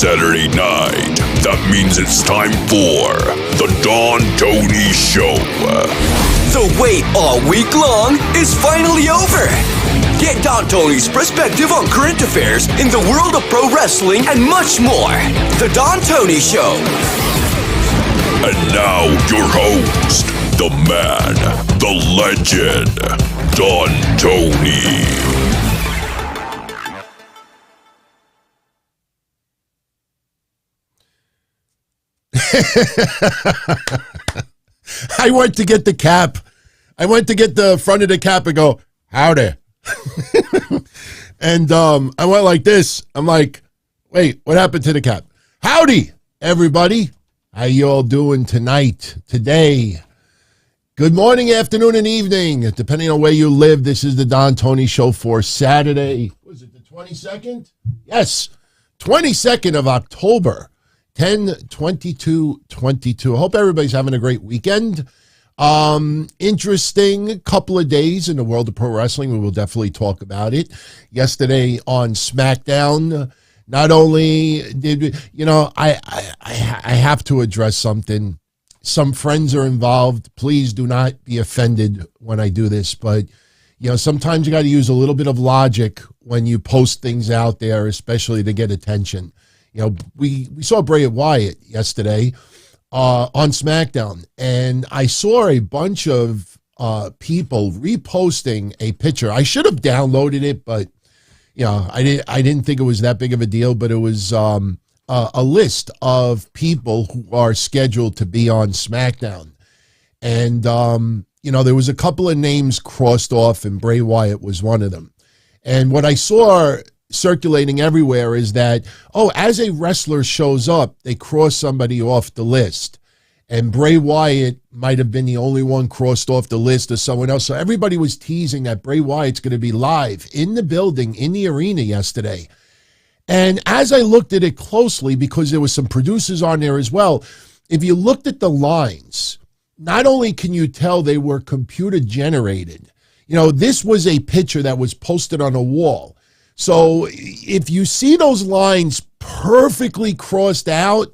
Saturday night. That means it's time for the Don Tony Show. The wait all week long is finally over. Get Don Tony's perspective on current affairs in the world of pro wrestling and much more. The Don Tony Show. And now your host, the man, the legend, Don Tony. I went to get the cap. I went to get the front of the cap and go, howdy. And I went like this. I'm like, wait, what happened to the cap? Howdy, everybody. How you all doing tonight, today? Good morning, afternoon, and evening. Depending on where you live, this is the Don Tony Show for Saturday. Was it the 22nd? Yes, 22nd of October. 10/22/22. I hope everybody's having a great weekend. Interesting couple of days in the world of pro wrestling. We will definitely talk about it. Yesterday on SmackDown, not only did we, I have to address something. Some friends are involved. Please do not be offended when I do this, but sometimes you got to use a little bit of logic when you post things out there, especially to get attention. We saw Bray Wyatt yesterday on SmackDown, and I saw a bunch of people reposting a picture. I should have downloaded it, but I didn't think it was that big of a deal. But it was a list of people who are scheduled to be on SmackDown, and there was a couple of names crossed off, and Bray Wyatt was one of them. And what I saw circulating everywhere is that, as a wrestler shows up, they cross somebody off the list. And Bray Wyatt might have been the only one crossed off the list or someone else. So everybody was teasing that Bray Wyatt's going to be live in the building, in the arena yesterday. And as I looked at it closely, because there was some producers on there as well, if you looked at the lines, not only can you tell they were computer generated, this was a picture that was posted on a wall. So if you see those lines perfectly crossed out,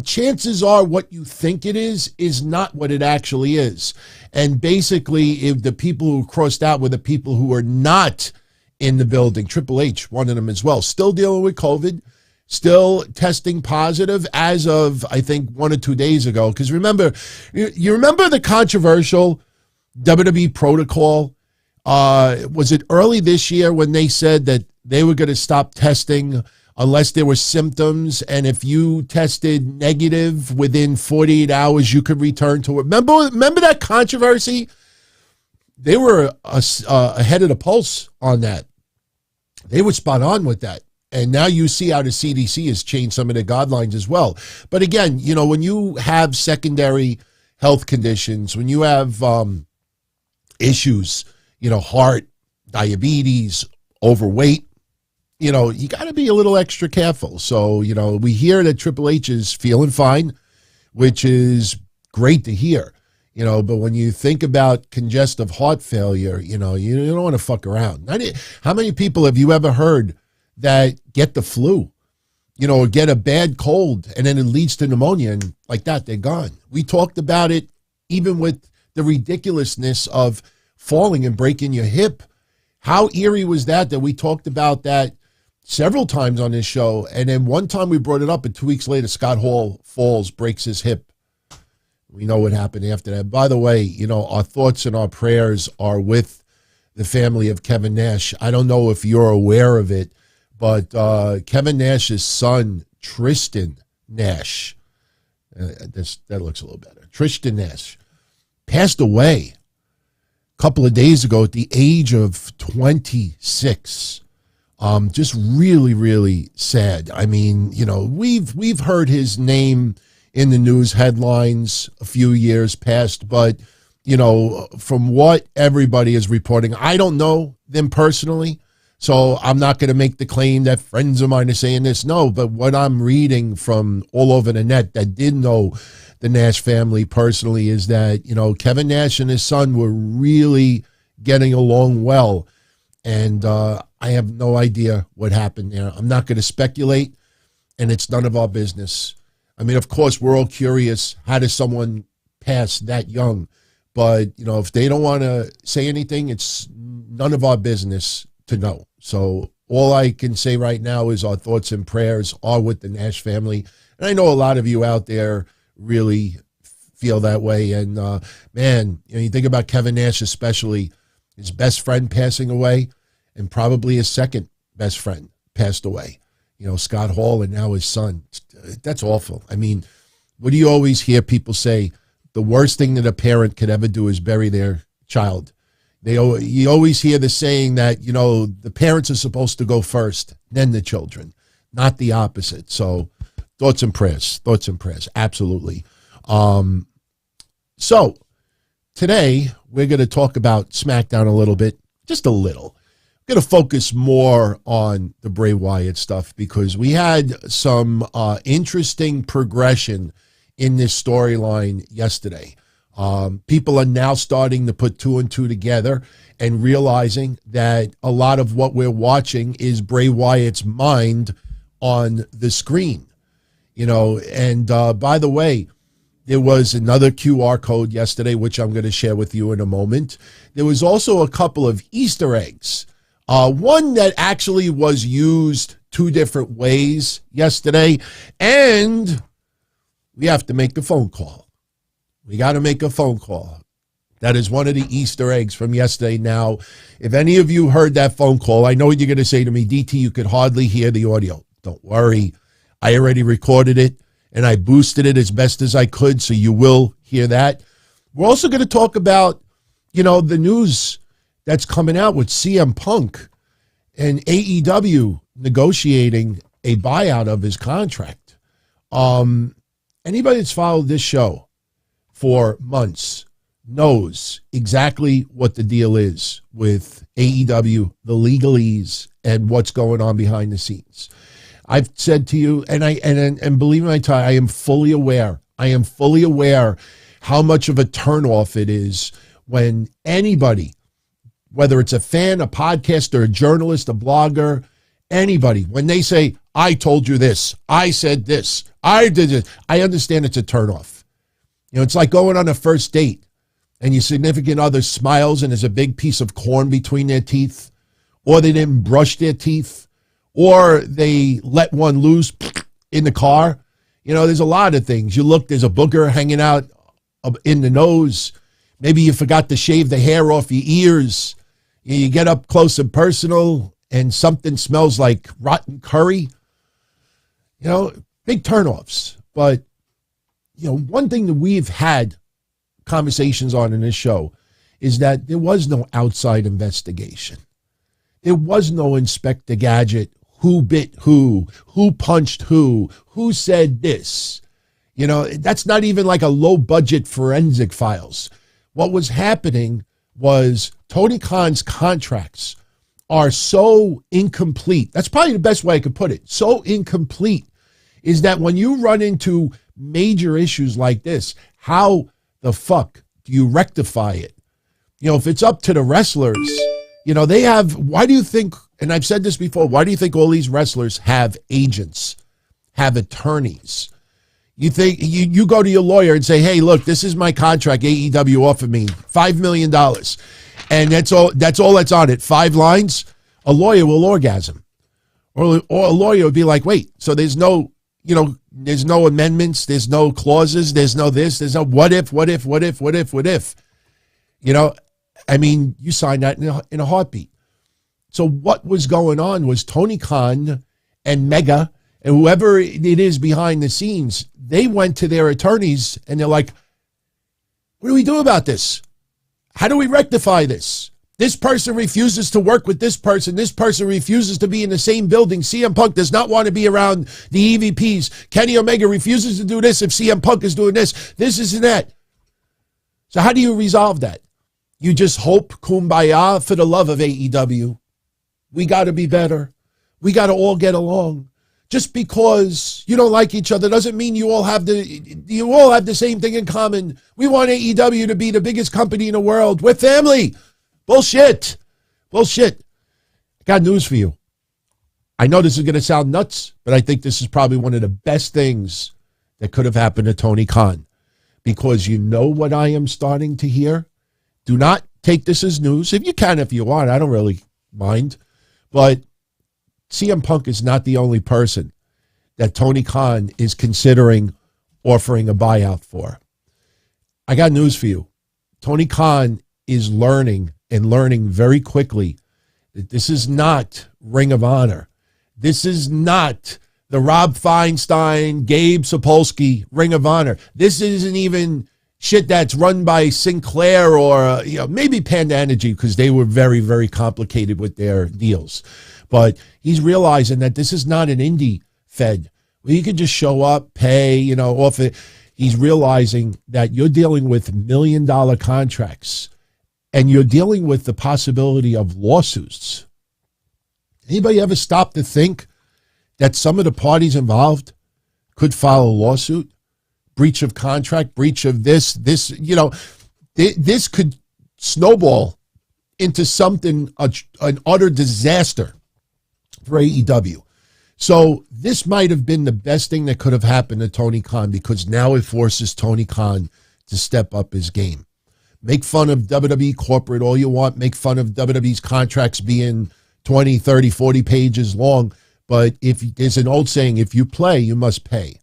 chances are what you think it is not what it actually is. And basically, if the people who crossed out were the people who were not in the building, Triple H, one of them as well, still dealing with COVID, still testing positive as of, I think, 1 or 2 days ago. Because remember, you remember the controversial WWE protocol? Was it early this year when they said that they were going to stop testing unless there were symptoms, and if you tested negative within 48 hours, you could return to it? Remember that controversy? They were ahead of the pulse on that. They were spot on with that. And now you see how the CDC has changed some of their guidelines as well. But again, when you have secondary health conditions, when you have issues, heart, diabetes, overweight, you got to be a little extra careful. So, we hear that Triple H is feeling fine, which is great to hear, but when you think about congestive heart failure, you don't want to fuck around. How many people have you ever heard that get the flu, or get a bad cold and then it leads to pneumonia, and like that, they're gone. We talked about it even with the ridiculousness of falling and breaking your hip. How eerie was that we talked about that several times on this show, and then one time we brought it up, and 2 weeks later, Scott Hall falls, breaks his hip. We know what happened after that. By the way, our thoughts and our prayers are with the family of Kevin Nash. I don't know if you're aware of it, but Kevin Nash's son, Tristen Nash, that looks a little better. Tristen Nash passed away couple of days ago at the age of 26. Just really, really sad. I mean, we've heard his name in the news headlines a few years past, but, from what everybody is reporting, I don't know them personally, so I'm not going to make the claim that friends of mine are saying this. No, but what I'm reading from all over the net that did know the Nash family personally is that, Kevin Nash and his son were really getting along well. And I have no idea what happened there. I'm not going to speculate. and it's none of our business. I mean, of course, we're all curious, how does someone pass that young? But, if they don't want to say anything, it's none of our business to know. So all I can say right now is our thoughts and prayers are with the Nash family. And I know a lot of you out there really feel that way. And, man, you think about Kevin Nash especially, his best friend passing away, and probably his second best friend passed away. Scott Hall, and now his son. That's awful. I mean, what do you always hear people say? The worst thing that a parent could ever do is bury their child. You always hear the saying that, the parents are supposed to go first, then the children, not the opposite. So thoughts and prayers, absolutely. So today we're going to talk about SmackDown a little bit, just a little. I'm going to focus more on the Bray Wyatt stuff because we had some interesting progression in this storyline yesterday. People are now starting to put two and two together and realizing that a lot of what we're watching is Bray Wyatt's mind on the screen. And by the way, there was another QR code yesterday, which I'm going to share with you in a moment. There was also a couple of Easter eggs. One that actually was used two different ways yesterday, and we have to make a phone call. We got to make a phone call. That is one of the Easter eggs from yesterday. Now, if any of you heard that phone call, I know what you're going to say to me, DT, you could hardly hear the audio. Don't worry. I already recorded it, and I boosted it as best as I could, so you will hear that. We're also going to talk about, the news that's coming out with CM Punk and AEW negotiating a buyout of his contract. Anybody that's followed this show for months knows exactly what the deal is with AEW, the legalese, and what's going on behind the scenes. I've said to you, and believe me, I am fully aware. I am fully aware how much of a turnoff it is when anybody, whether it's a fan, a podcaster, a journalist, a blogger, anybody, when they say, I told you this, I said this, I did it, I understand it's a turnoff. It's like going on a first date and your significant other smiles and there's a big piece of corn between their teeth, or they didn't brush their teeth, or they let one loose in the car. There's a lot of things. You look, there's a booger hanging out in the nose. Maybe you forgot to shave the hair off your ears. You get up close and personal and something smells like rotten curry. Big turnoffs. But, one thing that we've had conversations on in this show is that there was no outside investigation. There was no Inspector Gadget, who bit who punched who said this. That's not even like a low-budget forensic files. What was happening was Tony Khan's contracts are so incomplete. That's probably the best way I could put it. So incomplete is that when you run into major issues like this, how the fuck do you rectify it? If it's up to the wrestlers, they have, why do you think, and I've said this before, why do you think all these wrestlers have agents, have attorneys? You think you go to your lawyer and say, hey, look, this is my contract. AEW offered me $5 million. And that's all that's on it. 5 lines. A lawyer will orgasm. Or a lawyer would be like, wait, so there's no, there's no amendments. There's no clauses. There's no this. There's no what if. I mean, you signed that in a heartbeat. So what was going on was Tony Khan and Mega and whoever it is behind the scenes, they went to their attorneys and they're like, what do we do about this? How do we rectify this? This person refuses to work with this person. This person refuses to be in the same building. CM Punk does not want to be around the EVPs. Kenny Omega refuses to do this if CM Punk is doing this. This isn't that. So how do you resolve that? You just hope kumbaya for the love of AEW. We got to be better. We got to all get along. Just because you don't like each other doesn't mean you all have the same thing in common. We want AEW to be the biggest company in the world. We're family. Bullshit. I got news for you. I know this is going to sound nuts, but I think this is probably one of the best things that could have happened to Tony Khan, because you know what I am starting to hear? Do not take this as news. If you can, if you want, I don't really mind. But CM Punk is not the only person that Tony Khan is considering offering a buyout for. I got news for you. Tony Khan is learning very quickly that this is not Ring of Honor. This is not the Rob Feinstein, Gabe Sapolsky Ring of Honor. This isn't even shit that's run by Sinclair or maybe Panda Energy, because they were very, very complicated with their deals. But he's realizing that this is not an indie fed where you can just show up, pay, off it. He's realizing that you're dealing with $1 million contracts and you're dealing with the possibility of lawsuits. Anybody ever stop to think that some of the parties involved could file a lawsuit? Breach of contract, breach of this could snowball into something, an utter disaster for AEW. So this might have been the best thing that could have happened to Tony Khan, because now it forces Tony Khan to step up his game. Make fun of WWE corporate all you want. Make fun of WWE's contracts being 20, 30, 40 pages long. But if there's an old saying, if you play, you must pay.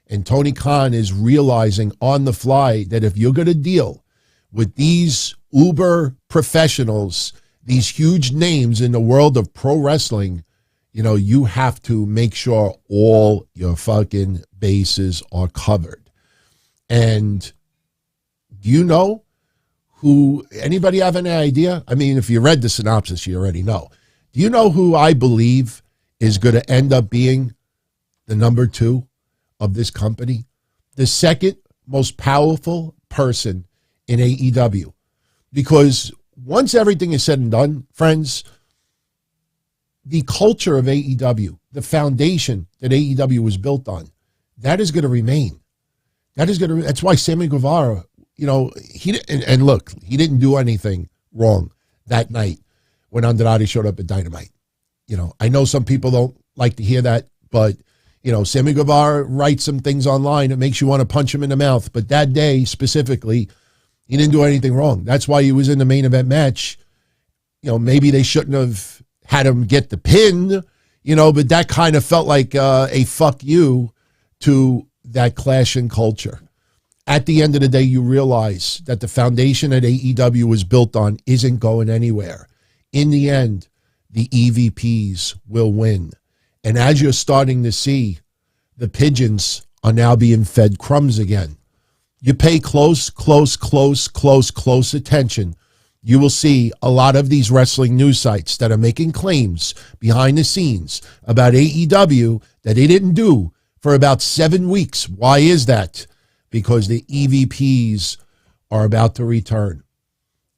And Tony Khan is realizing on the fly that if you're going to deal with these uber professionals, these huge names in the world of pro wrestling, you have to make sure all your fucking bases are covered. And do you know who, anybody have any idea? I mean, if you read the synopsis, you already know. Do you know who I believe is going to end up being the number 2 of this company? The second most powerful person in AEW. Because once everything is said and done, friends, the culture of AEW, the foundation that AEW was built on, that is going to remain. That's why Sammy Guevara, he didn't do anything wrong that night when Andrade showed up at Dynamite. I know some people don't like to hear that, but Sammy Guevara writes some things online that makes you want to punch him in the mouth. But that day specifically, he didn't do anything wrong. That's why he was in the main event match. Maybe they shouldn't have had him get the pin, but that kind of felt like a fuck you to that clash in culture. At the end of the day, you realize that the foundation that AEW was built on isn't going anywhere. In the end, the EVPs will win. And as you're starting to see, the pigeons are now being fed crumbs again. You pay close attention. You will see a lot of these wrestling news sites that are making claims behind the scenes about AEW that they didn't do for about 7 weeks. Why is that? Because the EVPs are about to return.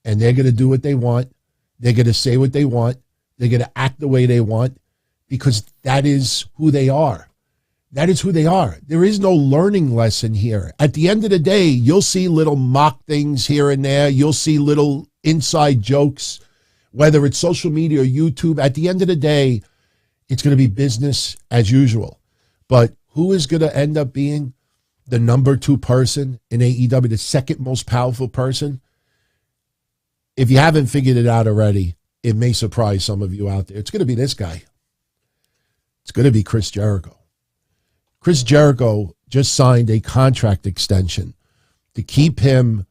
And they're going to do what they want. They're going to say what they want. They're going to act the way they want, because that is who they are. That is who they are. There is no learning lesson here. At the end of the day, you'll see little mock things here and there. You'll see little inside jokes, whether it's social media or YouTube. At the end of the day, it's going to be business as usual. But who is going to end up being the number 2 person in AEW, the second most powerful person? If you haven't figured it out already, it may surprise some of you out there. It's going to be this guy. It's going to be Chris Jericho. Chris Jericho just signed a contract extension to keep him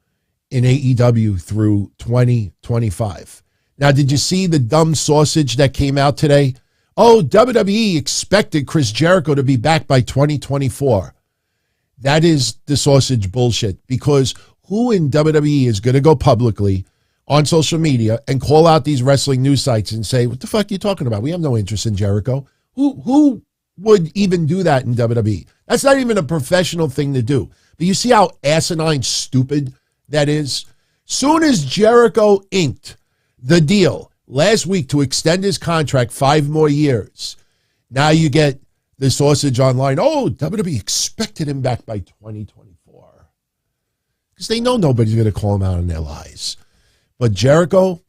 in AEW through 2025. Now, did you see the dumb sausage that came out today? Oh, WWE expected Chris Jericho to be back by 2024. That is the sausage bullshit, because who in WWE is going to go publicly on social media and call out these wrestling news sites and say, what the fuck are you talking about? We have no interest in Jericho. Who would even do that in WWE? That's not even a professional thing to do. But you see how asinine stupid that is? Soon as Jericho inked the deal last week to extend his contract 5 more years, now you get the sausage online. Oh, WWE expected him back by 2024. Because they know nobody's going to call him out on their lies. But Jericho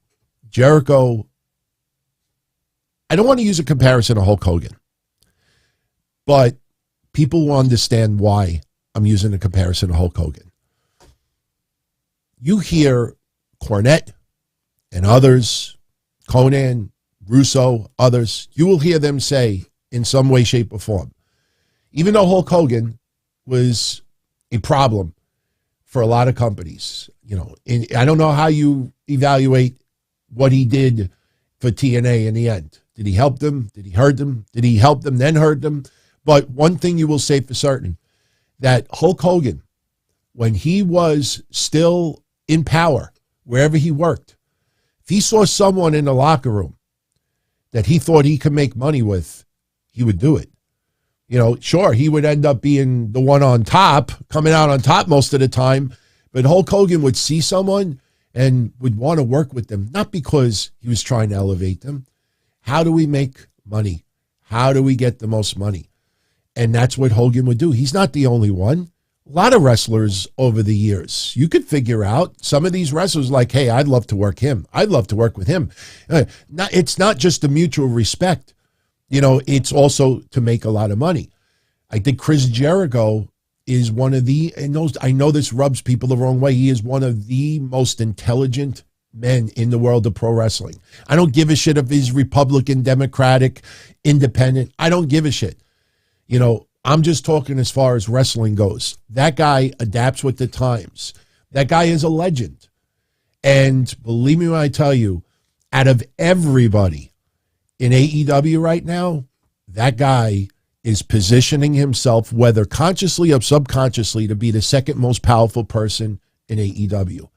I don't want to use a comparison to Hulk Hogan, but people will understand why I'm using a comparison to Hulk Hogan. You hear Cornette and others, Conan, Russo, others, you will hear them say in some way, shape, or form, even though Hulk Hogan was a problem for a lot of companies, I don't know how you evaluate what he did for TNA in the end. Did he help them? Did he hurt them? Did he help them, then hurt them? But one thing you will say for certain, that Hulk Hogan, when he was still in power, wherever he worked, if he saw someone in the locker room that he thought he could make money with, he would do it. Sure, he would end up being the one on top, coming out on top most of the time, but Hulk Hogan would see someone and would want to work with them, not because he was trying to elevate them. How do we make money? How do we get the most money? And that's what Hogan would do. He's not the only one. A lot of wrestlers over the years, you could figure out some of these wrestlers like, hey, I'd love to work him. I'd love to work with him. It's not just the mutual respect. It's also to make a lot of money. I think Chris Jericho is one of the, and I know this rubs people the wrong way, he is one of the most intelligent men in the world of pro wrestling. I don't give a shit if he's Republican, Democratic, Independent. I don't give a shit. I'm just talking as far as wrestling goes. That guy adapts with the times. That guy is a legend. And believe me when I tell you, out of everybody in AEW right now, that guy is positioning himself, whether consciously or subconsciously, to be the second most powerful person in AEW.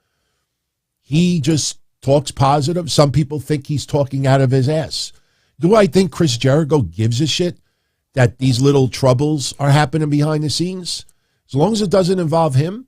He just talks positive. Some people think he's talking out of his ass. Do I think Chris Jericho gives a shit that these little troubles are happening behind the scenes? As long as it doesn't involve him,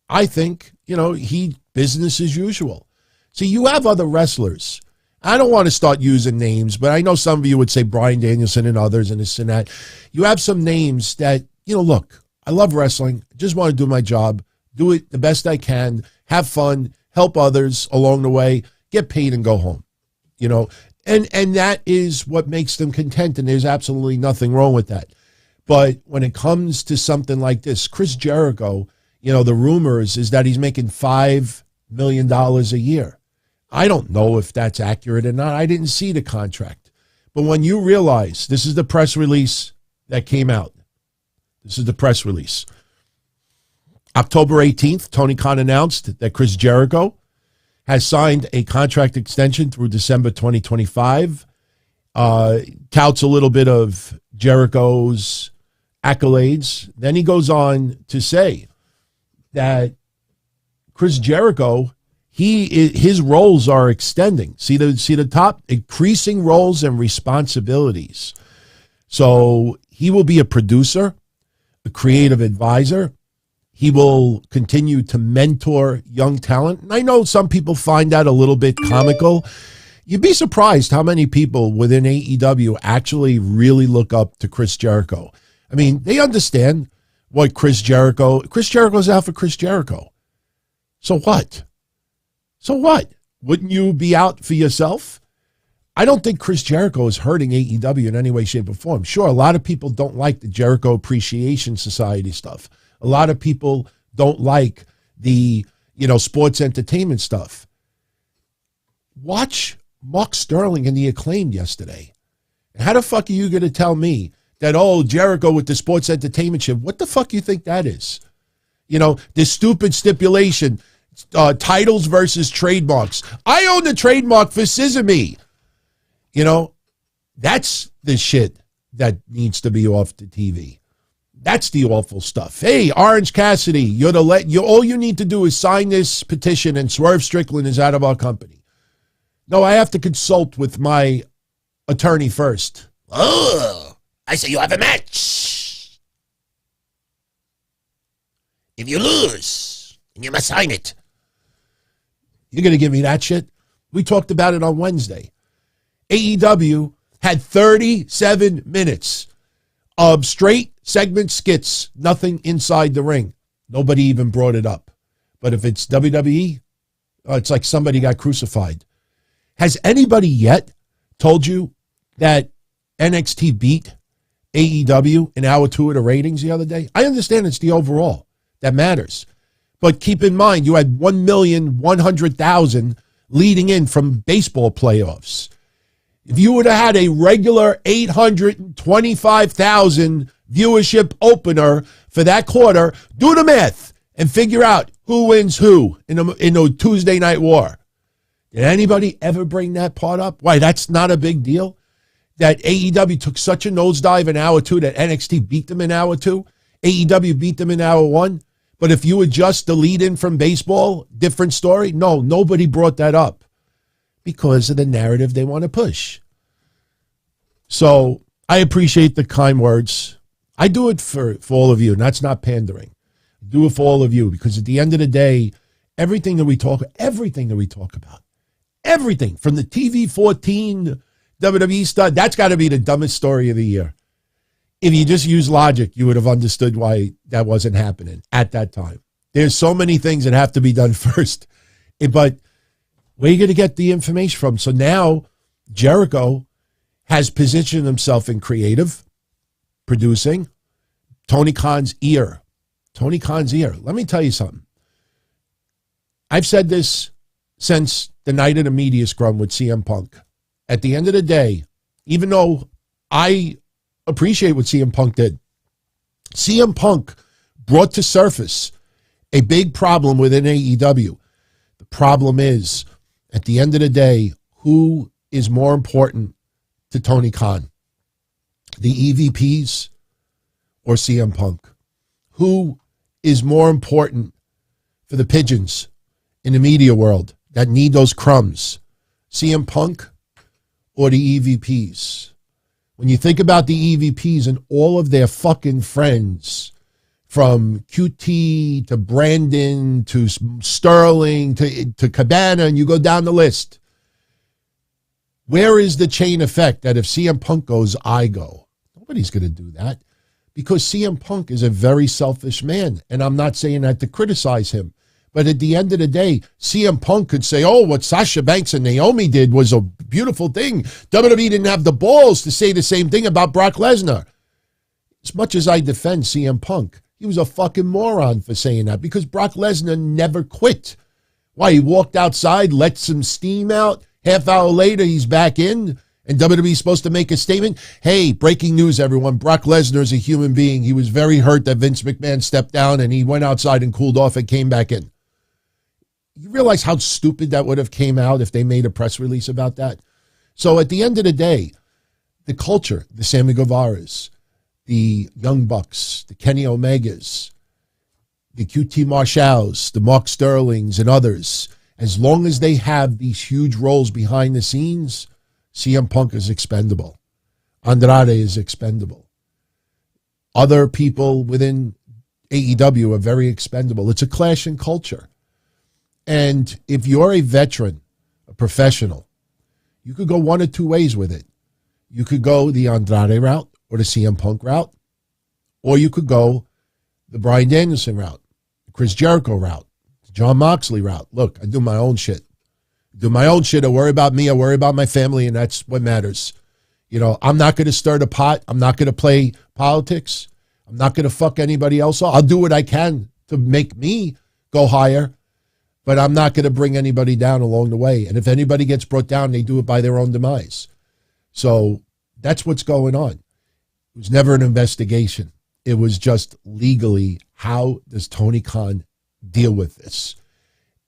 I think, he business as usual. See, you have other wrestlers. I don't want to start using names, but I know some of you would say Bryan Danielson and others and this and that. You have some names that, look, I love wrestling. I just want to do my job, do it the best I can, have fun, help others along the way, get paid and go home, And that is what makes them content, and there's absolutely nothing wrong with that. But when it comes to something like this, Chris Jericho, the rumors is that he's making $5 million a year. I don't know if that's accurate or not. I didn't see the contract. But when you realize, this is the press release that came out. This is the press release. October 18th, Tony Khan announced that Chris Jericho has signed a contract extension through December 2025. Touts a little bit of Jericho's accolades. Then he goes on to say that Chris Jericho, his roles are extending. See the top? Increasing roles and responsibilities. So he will be a producer, a creative advisor. He will continue to mentor young talent. And I know some people find that a little bit comical. You'd be surprised how many people within AEW actually really look up to Chris Jericho. I mean, they understand what Chris Jericho's out for Chris Jericho. So what? So what? Wouldn't you be out for yourself? I don't think Chris Jericho is hurting AEW in any way, shape, or form. Sure, a lot of people don't like the Jericho Appreciation Society stuff. A lot of people don't like the, sports entertainment stuff. Watch Mark Sterling and the Acclaimed yesterday. How the fuck are you going to tell me that, Jericho with the sports entertainment shit, what the fuck you think that is? This stupid stipulation, titles versus trademarks. I own the trademark for Sesame. That's the shit that needs to be off the TV. That's the awful stuff. Hey, Orange Cassidy, all you need to do is sign this petition and Swerve Strickland is out of our company. No, I have to consult with my attorney first. Oh, I say you have a match. If you lose, then you must sign it. You're going to give me that shit? We talked about it on Wednesday. AEW had 37 minutes of straight segment skits, nothing inside the ring. Nobody even brought it up. But if it's WWE, it's like somebody got crucified. Has anybody yet told you that NXT beat AEW in hour 2 of the ratings the other day? I understand it's the overall that matters. But keep in mind, you had 1,100,000 leading in from baseball playoffs. If you would have had a regular 825,000 viewership opener for that quarter, do the math and figure out who wins who in a Tuesday night war. Did anybody ever bring that part up? Why, that's not a big deal? That AEW took such a nosedive in hour 2 that NXT beat them in hour 2? AEW beat them in hour 1? But if you adjust the lead-in from baseball, different story? No, nobody brought that up because of the narrative they want to push. So I appreciate the kind words. I do it for all of you, and that's not pandering. I do it for all of you because at the end of the day, everything that we talk about, everything from the TV 14 WWE stuff, that's got to be the dumbest story of the year. If you just use logic, you would have understood why that wasn't happening at that time. There's so many things that have to be done first. But where are you going to get the information from? So now Jericho has positioned himself in creative, producing, Tony Khan's ear. Tony Khan's ear. Let me tell you something. I've said this since the night of the media scrum with CM Punk. At the end of the day, even though I appreciate what CM Punk did, CM Punk brought to surface a big problem within AEW. The problem is, at the end of the day, who is more important to Tony Khan? The EVPs or CM Punk? Who is more important for the pigeons in the media world that need those crumbs? CM Punk or the EVPs? When you think about the EVPs and all of their fucking friends, from QT to Brandon to Sterling to Cabana, and you go down the list, where is the chain effect that if CM Punk goes, I go? Nobody's going to do that because CM Punk is a very selfish man. And I'm not saying that to criticize him. But at the end of the day, CM Punk could say, oh, what Sasha Banks and Naomi did was a beautiful thing. WWE didn't have the balls to say the same thing about Brock Lesnar. As much as I defend CM Punk, he was a fucking moron for saying that because Brock Lesnar never quit. Why? He walked outside, let some steam out. Half hour later, he's back in, and WWE's supposed to make a statement. Hey, breaking news, everyone. Brock Lesnar is a human being. He was very hurt that Vince McMahon stepped down, and he went outside and cooled off and came back in. You realize how stupid that would have came out if they made a press release about that? So at the end of the day, the culture, the Sammy Guevaras, the Young Bucks, the Kenny Omegas, the QT Marshalls, the Mark Sterlings, and others, as long as they have these huge roles behind the scenes, CM Punk is expendable. Andrade is expendable. Other people within AEW are very expendable. It's a clash in culture. And if you're a veteran, a professional, you could go one of two ways with it. You could go the Andrade route or the CM Punk route, or you could go the Bryan Danielson route, the Chris Jericho route, the Jon Moxley route. Look, I do my own shit. I worry about me. I worry about my family, and that's what matters. You know, I'm not going to stir the pot. I'm not going to play politics. I'm not going to fuck anybody else off. I'll do what I can to make me go higher, but I'm not going to bring anybody down along the way. And if anybody gets brought down, they do it by their own demise. So that's what's going on. It was never an investigation. It was just legally, how does Tony Khan deal with this?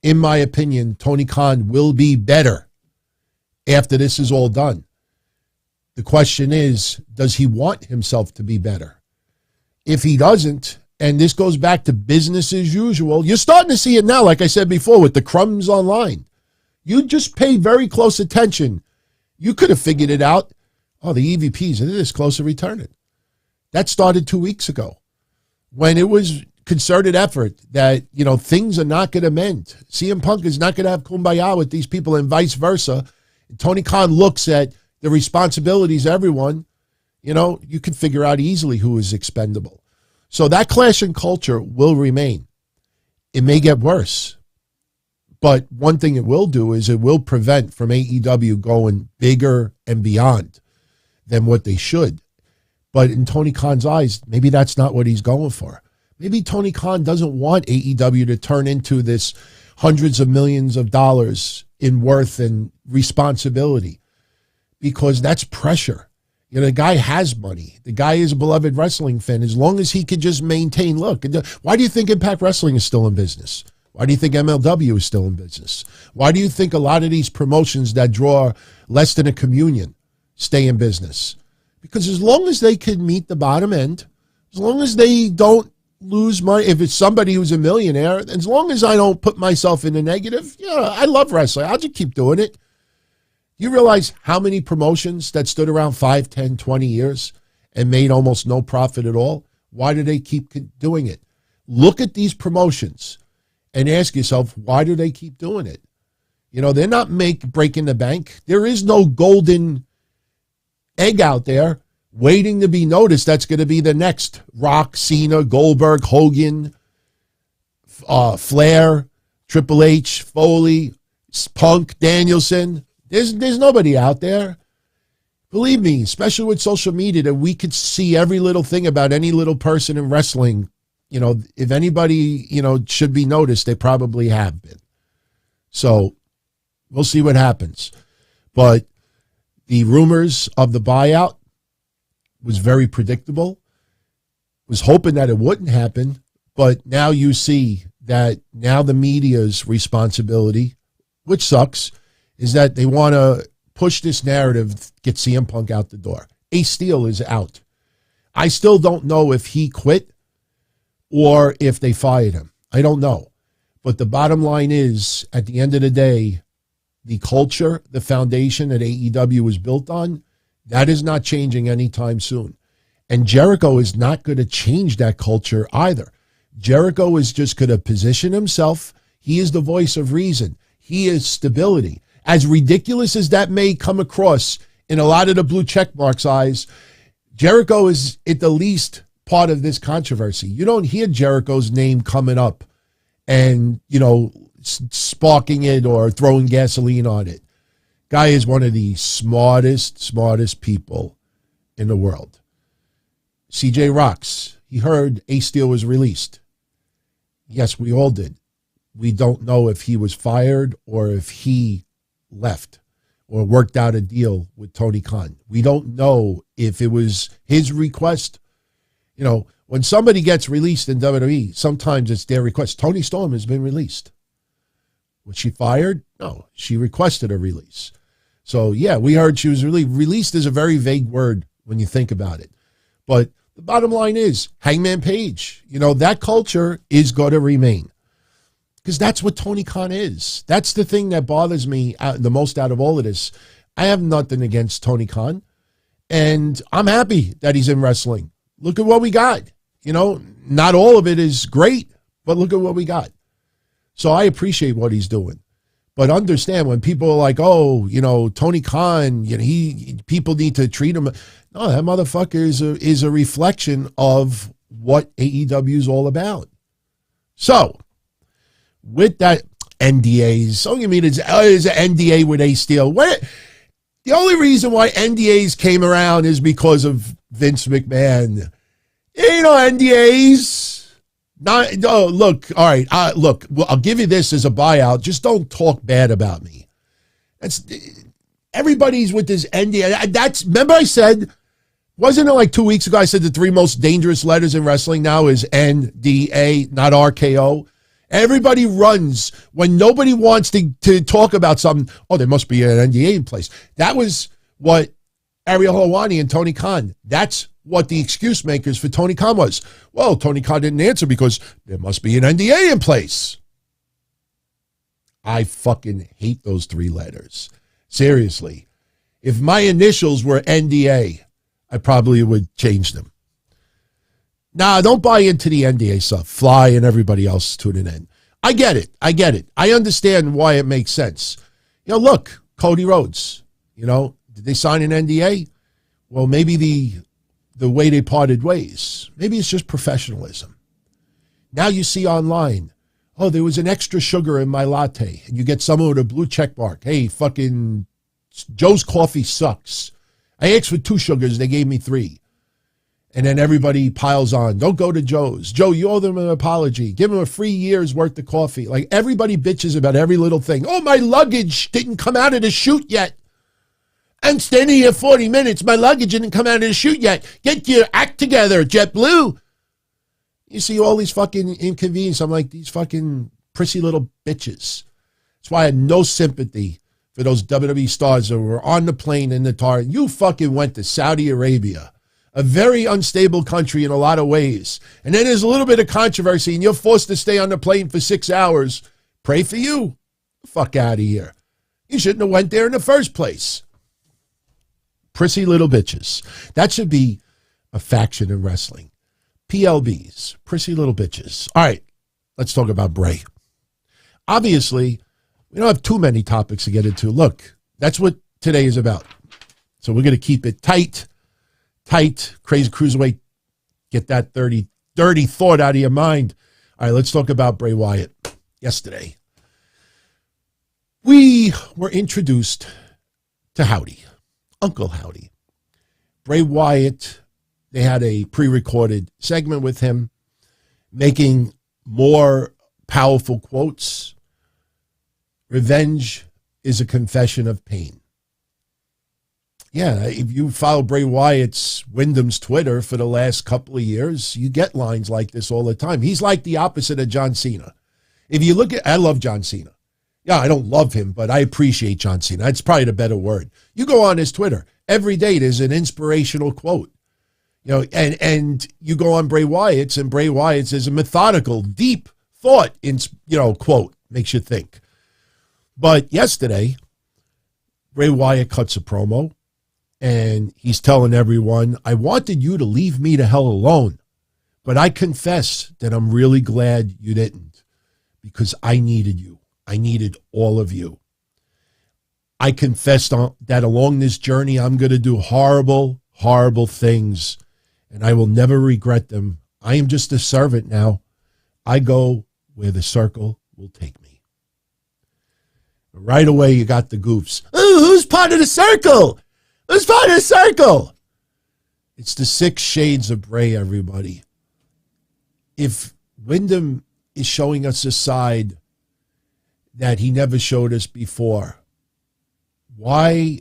In my opinion, Tony Khan will be better after this is all done. The question is, does he want himself to be better? If he doesn't, and this goes back to business as usual, you're starting to see it now, like I said before, with the crumbs online. You just pay very close attention. You could have figured it out. Oh, the EVPs are this close to returning. That started 2 weeks ago when it was concerted effort that, you know, things are not going to mend. CM Punk is not going to have kumbaya with these people and vice versa. And Tony Khan looks at the responsibilities of everyone. You know, you can figure out easily who is expendable. So that clash in culture will remain. It may get worse. But one thing it will do is it will prevent from AEW going bigger and beyond. than what they should. But in Tony Khan's eyes, maybe that's not what he's going for. Maybe Tony Khan doesn't want AEW to turn into this hundreds of millions of dollars in worth and responsibility, because that's pressure. You know, the guy has money. The guy is a beloved wrestling fan. As long as he could just maintain, look, why do you think Impact Wrestling is still in business? Why do you think MLW is still in business? Why do you think a lot of these promotions that draw less than a communion stay in business? Because as long as they can meet the bottom end, as long as they don't lose money, if it's somebody who's a millionaire, as long as I don't put myself in the negative, yeah, I love wrestling. I'll just keep doing it. You realize how many promotions that stood around 5, 10, 20 years and made almost no profit at all? Why do they keep doing it? Look at these promotions and ask yourself, why do they keep doing it? You know, they're not breaking the bank. There is no golden egg out there waiting to be noticed. That's going to be the next Rock, Cena, Goldberg, Hogan, Flair, Triple H, Foley, Punk, Danielson. There's nobody out there. Believe me, especially with social media, that we could see every little thing about any little person in wrestling. You know, if anybody, you know, should be noticed, they probably have been. So we'll see what happens. But the rumors of the buyout was very predictable. Was hoping that it wouldn't happen, but now you see that now the media's responsibility, which sucks, is that they want to push this narrative, get CM Punk out the door. Ace Steel is out. I still don't know if he quit or if they fired him. I don't know. But the bottom line is, at the end of the day, the culture, the foundation that AEW was built on, that is not changing anytime soon. And Jericho is not going to change that culture either. Jericho is just going to position himself. He is the voice of reason. He is stability. As ridiculous as that may come across in a lot of the blue checkmarks' eyes, Jericho is at the least part of this controversy. You don't hear Jericho's name coming up and, you know, sparking it or throwing gasoline on it. Guy is one of the smartest people in the world. CJ rocks. He heard Ace Steel was released. Yes, we all did. We don't know if he was fired or if he left or worked out a deal with Tony Khan. We don't know if it was his request. You know, when somebody gets released in WWE, sometimes it's their request. Toni Storm has been released. Was she fired? No, she requested a release. So, yeah, we heard she was released. Released is a very vague word when you think about it. But the bottom line is, Hangman Page, you know, that culture is going to remain. Because that's what Tony Khan is. That's the thing that bothers me the most out of all of this. I have nothing against Tony Khan. And I'm happy that he's in wrestling. Look at what we got. You know, not all of it is great, but look at what we got. So I appreciate what he's doing. But understand, when people are like, oh, you know, Tony Khan, you know, people need to treat him. No, that motherfucker is a reflection of what AEW is all about. So, with that, NDAs. So you mean it's an NDA with Ace Steel? The only reason why NDAs came around is because of Vince McMahon. You know, NDAs. Look, all right. Look, I'll give you this as a buyout. Just don't talk bad about me. Everybody's with this NDA. Remember I said, wasn't it like 2 weeks ago I said the 3 most dangerous letters in wrestling now is NDA, not RKO? Everybody runs when nobody wants to talk about something. Oh, there must be an NDA in place. That was what Ariel Helwani and Tony Khan. That's what the excuse makers for Tony Khan was. Well, Tony Khan didn't answer because there must be an NDA in place. I fucking hate those 3 letters. Seriously. If my initials were NDA, I probably would change them. Nah, don't buy into the NDA stuff. Fly and everybody else tuning in. I get it. I understand why it makes sense. You know, look, Cody Rhodes, you know, did they sign an NDA? Well, maybe the way they parted ways. Maybe it's just professionalism. Now you see online, oh, there was an extra sugar in my latte. And you get someone with a blue check mark. Hey, fucking Joe's coffee sucks. I asked for 2 sugars. They gave me 3. And then everybody piles on. Don't go to Joe's. Joe, you owe them an apology. Give them a free year's worth of coffee. Like, everybody bitches about every little thing. Oh, my luggage didn't come out of the chute yet. I'm standing here 40 minutes. My luggage didn't come out of the chute yet. Get your act together, JetBlue. You see all these fucking inconveniences. I'm like, these fucking prissy little bitches. That's why I had no sympathy for those WWE stars that were on the plane in the tar. You fucking went to Saudi Arabia, a very unstable country in a lot of ways. And then there's a little bit of controversy and you're forced to stay on the plane for 6 hours. Pray for you. Fuck out of here. You shouldn't have went there in the first place. Prissy little bitches. That should be a faction in wrestling. PLBs, prissy little bitches. All right, let's talk about Bray. Obviously, we don't have too many topics to get into. Look, that's what today is about. So we're going to keep it tight. Crazy Cruiserweight. Get that dirty thought out of your mind. All right, let's talk about Bray Wyatt. Yesterday, we were introduced to Howdy, Uncle Howdy. Bray Wyatt, they had a pre-recorded segment with him making more powerful quotes. Revenge is a confession of pain. Yeah, if you follow Bray Wyatt's Wyndham's Twitter for the last couple of years, you get lines like this all the time. He's like the opposite of John Cena. If you look at, I love John Cena. Yeah, I don't love him, but I appreciate John Cena. That's probably the better word. You go on his Twitter. Every day there's an inspirational quote. You know, and you go on Bray Wyatt's, and Bray Wyatt's is a methodical, deep thought, quote, makes you think. But yesterday, Bray Wyatt cuts a promo, and he's telling everyone, I wanted you to leave me the hell alone, but I confess that I'm really glad you didn't, because I needed you. I needed all of you. I confessed that along this journey, I'm going to do horrible, horrible things, and I will never regret them. I am just a servant now. I go where the circle will take me. Right away, you got the goofs. Ooh, who's part of the circle? Who's part of the circle? It's the 6 shades of Bray, everybody. If Wyndham is showing us a side that he never showed us before, why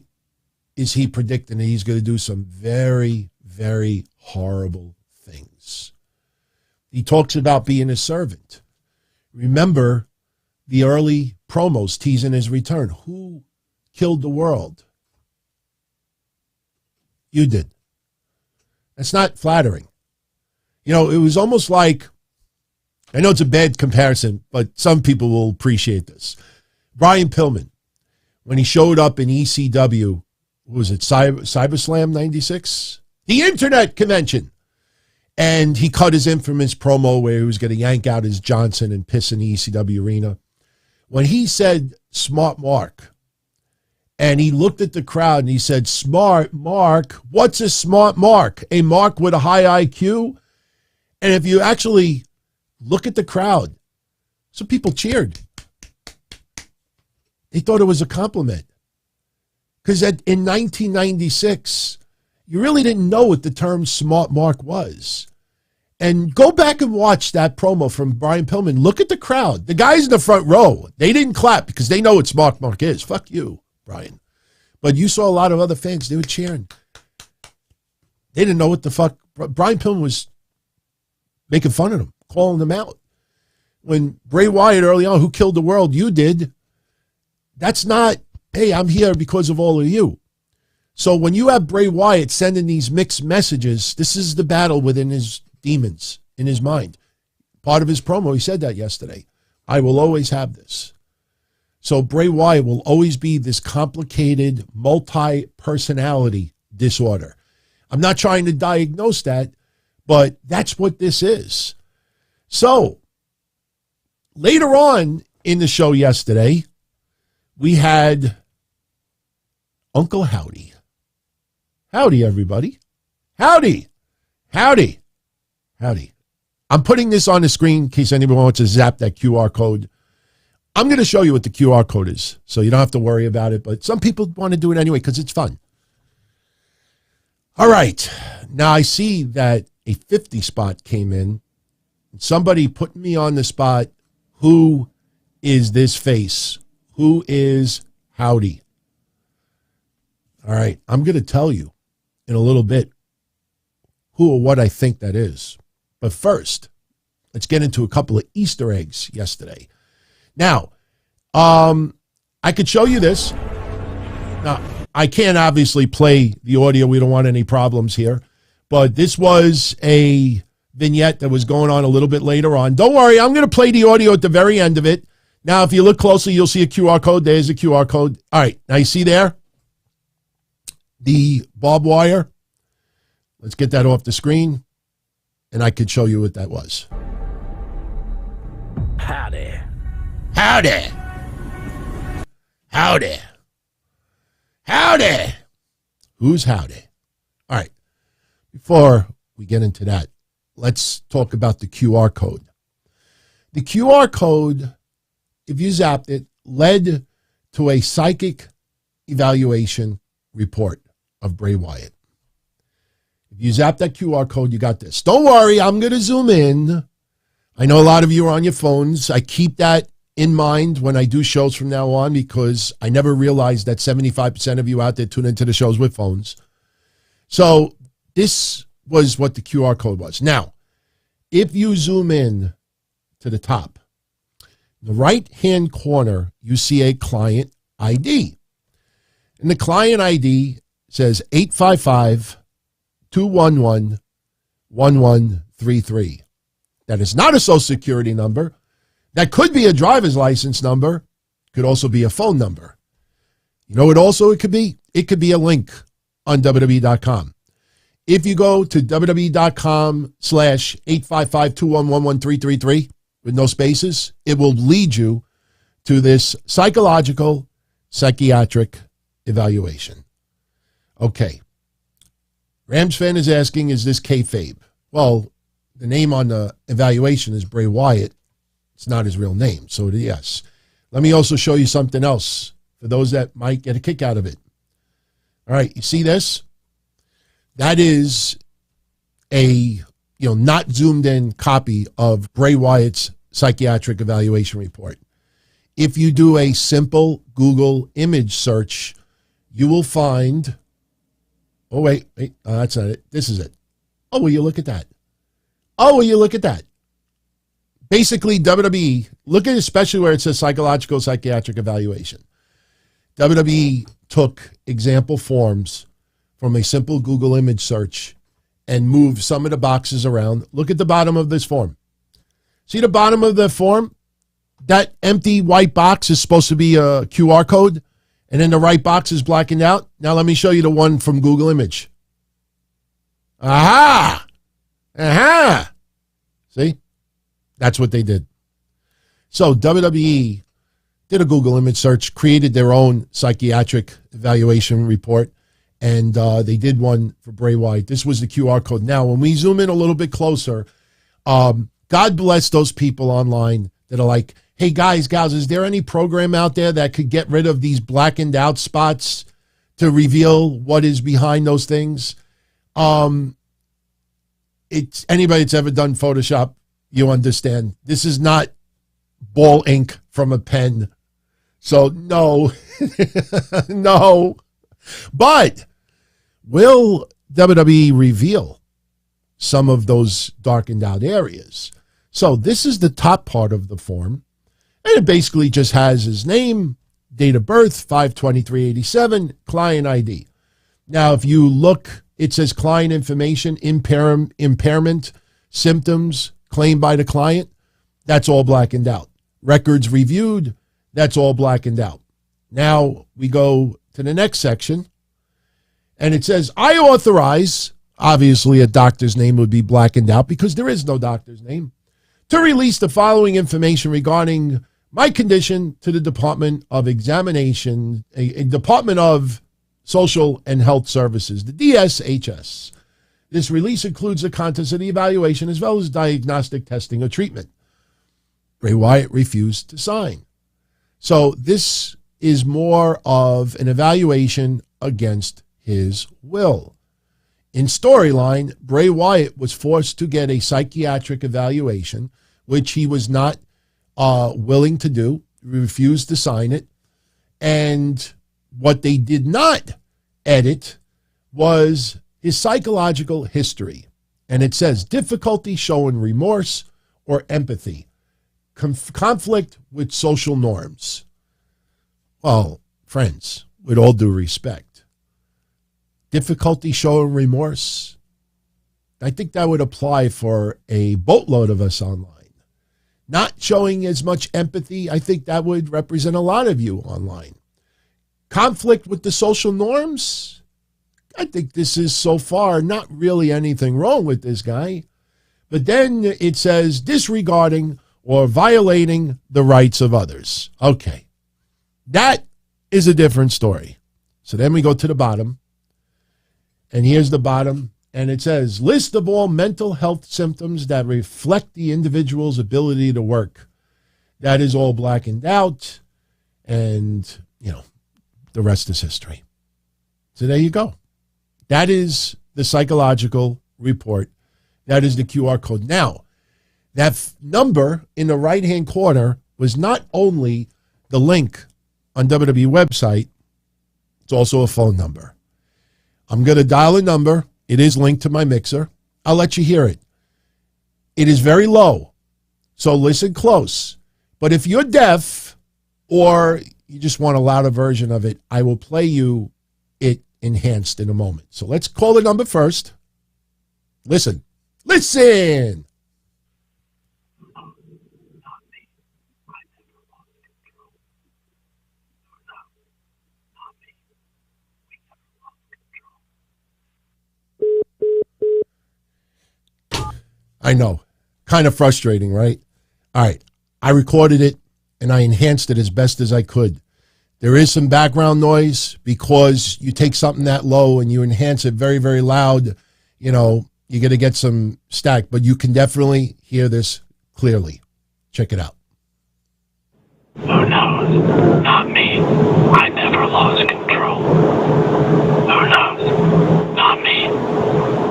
is he predicting that he's going to do some very, very horrible things? He talks about being a servant. Remember the early promos teasing his return. Who killed the world? You did. That's not flattering. You know, it was almost like, I know it's a bad comparison, but some people will appreciate this. Brian Pillman, when he showed up in ECW, was it CyberSlam 96? The Internet Convention. And he cut his infamous promo where he was going to yank out his Johnson and piss in the ECW arena. When he said, smart Mark, and he looked at the crowd and he said, smart Mark, what's a smart Mark? A Mark with a high IQ? And if you actually look at the crowd, some people cheered. They thought it was a compliment. Because in 1996, you really didn't know what the term smart Mark was. And go back and watch that promo from Brian Pillman. Look at the crowd. The guys in the front row, they didn't clap because they know what smart Mark is. Fuck you, Brian. But you saw a lot of other fans. They were cheering. They didn't know what the fuck. Brian Pillman was making fun of them, calling them out. When Bray Wyatt early on, who killed the world, you did. That's not, hey, I'm here because of all of you. So when you have Bray Wyatt sending these mixed messages, this is the battle within his demons, in his mind. Part of his promo, he said that yesterday. I will always have this. So Bray Wyatt will always be this complicated multi-personality disorder. I'm not trying to diagnose that, but that's what this is. So later on in the show yesterday, we had Uncle Howdy. Howdy, everybody. Howdy. Howdy. Howdy. I'm putting this on the screen in case anyone wants to zap that QR code. I'm going to show you what the QR code is, so you don't have to worry about it, but some people want to do it anyway because it's fun. All right. Now I see that a 50 spot came in. Somebody put me on the spot. Who is this face? Who is Howdy? All right. I'm going to tell you in a little bit who or what I think that is. But first, let's get into a couple of Easter eggs yesterday. Now, I could show you this. Now, I can't obviously play the audio. We don't want any problems here. But this was a vignette that was going on a little bit later on. Don't worry, I'm going to play the audio at the very end of it. Now, if you look closely, you'll see a QR code. There's a QR code. All right, now you see there the barbed wire. Let's get that off the screen, and I could show you what that was. Howdy. Howdy. Howdy. Howdy. Who's Howdy? All right. Before we get into that, let's talk about the QR code. The QR code, if you zapped it, led to a psychic evaluation report of Bray Wyatt. If you zap that QR code, you got this. Don't worry, I'm going to zoom in. I know a lot of you are on your phones. I keep that in mind when I do shows from now on because I never realized that 75% of you out there tune into the shows with phones. So this was what the QR code was. Now, if you zoom in to the top, in the right-hand corner, you see a client ID. And the client ID says 855-211-1133. That is not a social security number. That could be a driver's license number. Could also be a phone number. You know what also it could be? It could be a link on WWE.com. If you go to WWE.com/855-211-1333 with no spaces, it will lead you to this psychological psychiatric evaluation. Okay. Rams fan is asking, is this kayfabe? Well, the name on the evaluation is Bray Wyatt. It's not his real name, so yes. Let me also show you something else for those that might get a kick out of it. All right, you see this? That is a not zoomed in copy of Bray Wyatt's psychiatric evaluation report. If you do a simple Google image search, you will find, that's not it. This is it. Oh, will you look at that? Oh, will you look at that? Basically, WWE, look at it, especially where it says psychological psychiatric evaluation. WWE took example forms from a simple Google image search and moved some of the boxes around. Look at the bottom of this form. See the bottom of the form? That empty white box is supposed to be a QR code, and then the right box is blackened out. Now let me show you the one from Google image. Aha! Aha! See? That's what they did. So WWE did a Google image search, created their own psychiatric evaluation report, and they did one for Bray Wyatt. This was the QR code. Now, when we zoom in a little bit closer, God bless those people online that are like, hey, guys, gals, is there any program out there that could get rid of these blackened out spots to reveal what is behind those things? It's anybody that's ever done Photoshop, you understand. This is not ball ink from a pen. So, no. No. But will WWE reveal some of those darkened out areas? So this is the top part of the form. And it basically just has his name, date of birth, 5/23/87, client ID. Now, if you look, it says client information, impairment, symptoms claimed by the client. That's all blackened out. Records reviewed. That's all blackened out. Now we go to the next section, and it says, I authorize, obviously a doctor's name would be blackened out because there is no doctor's name, to release the following information regarding my condition to the Department of Examination, a Department of Social and Health Services, the DSHS. This release includes the contents of the evaluation as well as diagnostic testing or treatment. Bray Wyatt refused to sign. So this is more of an evaluation against his will. In storyline, Bray Wyatt was forced to get a psychiatric evaluation, which he was not willing to do, refused to sign it. And what they did not edit was his psychological history. And it says difficulty showing remorse or empathy, conflict with social norms. Well, friends, with all due respect, difficulty showing remorse, I think that would apply for a boatload of us online. Not showing as much empathy, I think that would represent a lot of you online. Conflict with the social norms, I think this is so far not really anything wrong with this guy. But then it says disregarding or violating the rights of others. Okay, that is a different story. So then we go to the bottom. And here's the bottom. And it says, list of all mental health symptoms that reflect the individual's ability to work. That is all blackened out. And, the rest is history. So there you go. That is the psychological report. That is the QR code. Now, that number in the right-hand corner was not only the link on WWE website, it's also a phone number. I'm going to dial a number. It is linked to my mixer. I'll let you hear it. It is very low, so listen close. But if you're deaf or you just want a louder version of it, I will play you it enhanced in a moment. So let's call the number first. Listen. Listen! I know. Kind of frustrating, right? All right. I recorded it and I enhanced it as best as I could. There is some background noise because you take something that low and you enhance it very, very loud. You're going to get some stack, but you can definitely hear this clearly. Check it out. Who knows? Not me. I never lost control. Who knows? Not me.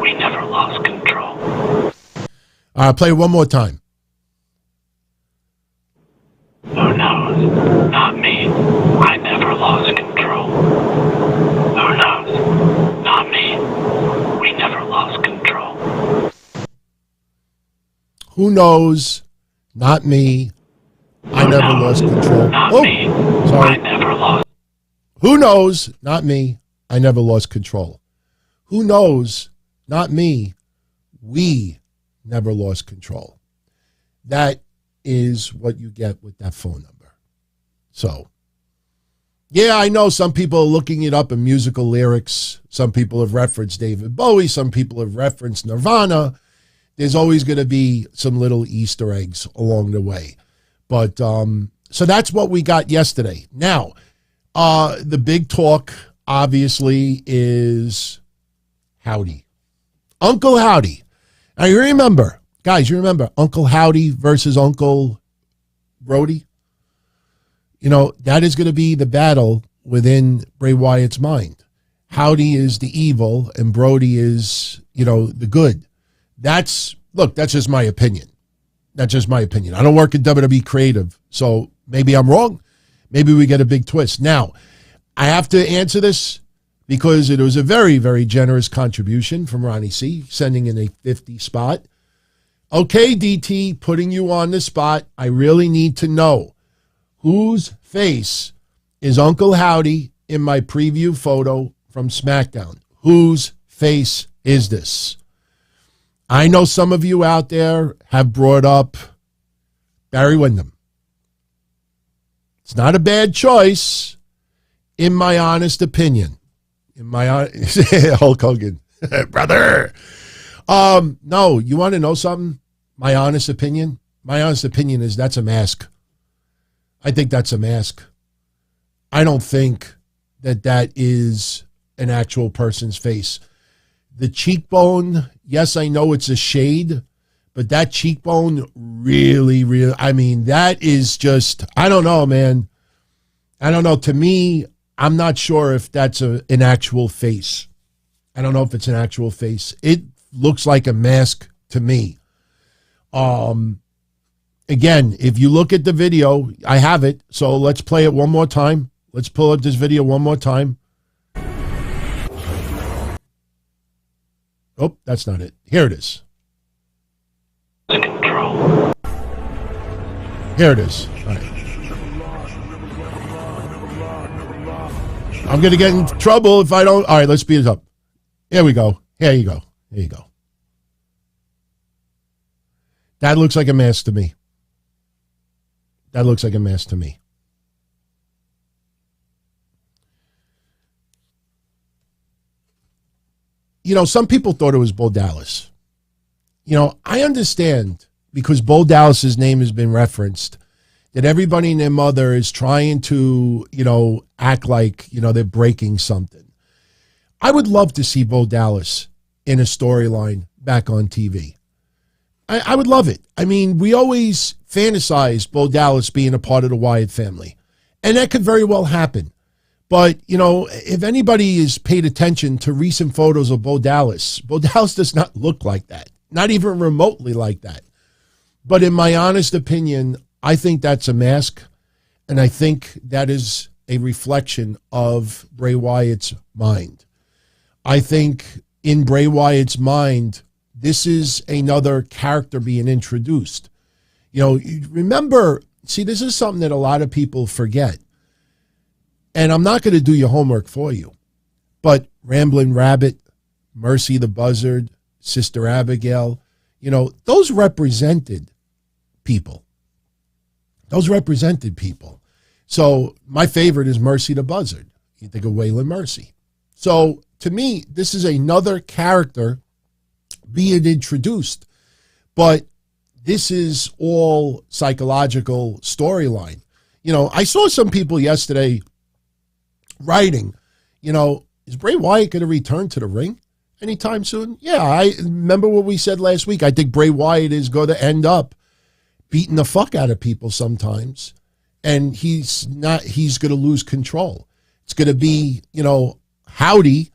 We never lost control. I'll play it one more time. Who knows? Not me. I never lost control. Who knows? Not me. We never lost control. Who knows? Not me. I never lost control. Not me. Sorry. I never lost. Who knows? Not me. I never lost control. Who knows? Not me. We never lost control. That is what you get with that phone number. So, yeah, I know some people are looking it up in musical lyrics. Some people have referenced David Bowie. Some people have referenced Nirvana. There's always going to be some little Easter eggs along the way. But, so that's what we got yesterday. Now, the big talk, obviously, is Howdy. Uncle Howdy. Now, you remember, guys, Uncle Howdy versus Uncle Brody? That is going to be the battle within Bray Wyatt's mind. Howdy is the evil and Brody is, the good. That's just my opinion. That's just my opinion. I don't work at WWE Creative, so maybe I'm wrong. Maybe we get a big twist. Now, I have to answer this because it was a very, very generous contribution from Ronnie C., sending in a 50 spot. Okay, DT, putting you on the spot. I really need to know whose face is Uncle Howdy in my preview photo from SmackDown. Whose face is this? I know some of you out there have brought up Barry Windham. It's not a bad choice, in my honest opinion. Hulk Hogan, brother. No, you want to know something? My honest opinion? My honest opinion is that's a mask. I think that's a mask. I don't think that is an actual person's face. The cheekbone, yes, I know it's a shade, but that cheekbone really, that is just, I don't know, man. I don't know. To me, I'm not sure if that's an actual face. I don't know if it's an actual face. It looks like a mask to me. Again, if you look at the video, I have it. So let's play it one more time. Let's pull up this video one more time. Oh, that's not it. Here it is. Control. Here it is. All right. I'm going to get in trouble if I don't. All right, let's speed it up. Here we go. Here you go. Here you go. That looks like a mask to me. That looks like a mask to me. You know, some people thought it was Bo Dallas. You know, I understand because Bo Dallas's name has been referenced that everybody and their mother is trying to, you know, act like, you know, they're breaking something. I would love to see Bo Dallas in a storyline back on TV. I would love it. I mean, we always fantasized Bo Dallas being a part of the Wyatt family, and that could very well happen. But, you know, if anybody has paid attention to recent photos of Bo Dallas does not look like that, not even remotely like that. But in my honest opinion, I think that's a mask, and I think that is a reflection of Bray Wyatt's mind. I think in Bray Wyatt's mind, this is another character being introduced. You know, remember, see, this is something that a lot of people forget. And I'm not going to do your homework for you. But Ramblin' Rabbit, Mercy the Buzzard, Sister Abigail, you know, those represented people. Those represented people. So my favorite is Mercy the Buzzard. You think of Waylon Mercy. So to me, this is another character being introduced. But this is all psychological storyline. You know, I saw some people yesterday writing, you know, is Bray Wyatt going to return to the ring anytime soon? Yeah, I remember what we said last week. I think Bray Wyatt is going to end up beating the fuck out of people sometimes, and he's going to lose control. It's going to be, you know, Howdy,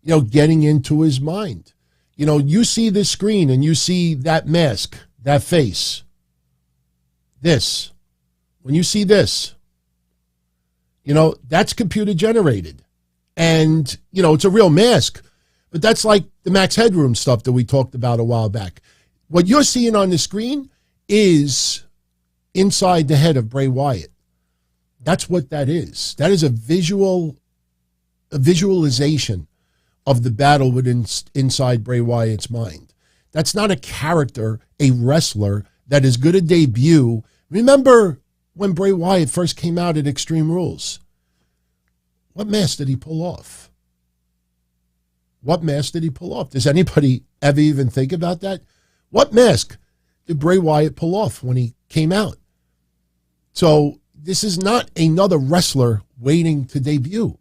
you know, getting into his mind. You know, you see this screen and you see that mask, that face, this. When you see this, you know, that's computer generated. And, you know, it's a real mask. But that's like the Max Headroom stuff that we talked about a while back. What you're seeing on the screen is inside the head of Bray Wyatt. That's what that is. That is a visualization of the battle within inside Bray Wyatt's mind. That's not a character, a wrestler that is going to debut. Remember when Bray Wyatt first came out at Extreme Rules? What mask did he pull off? What mask did he pull off? Does anybody ever even think about that? What mask did Bray Wyatt pull off when he came out? So this is not another wrestler waiting to debut.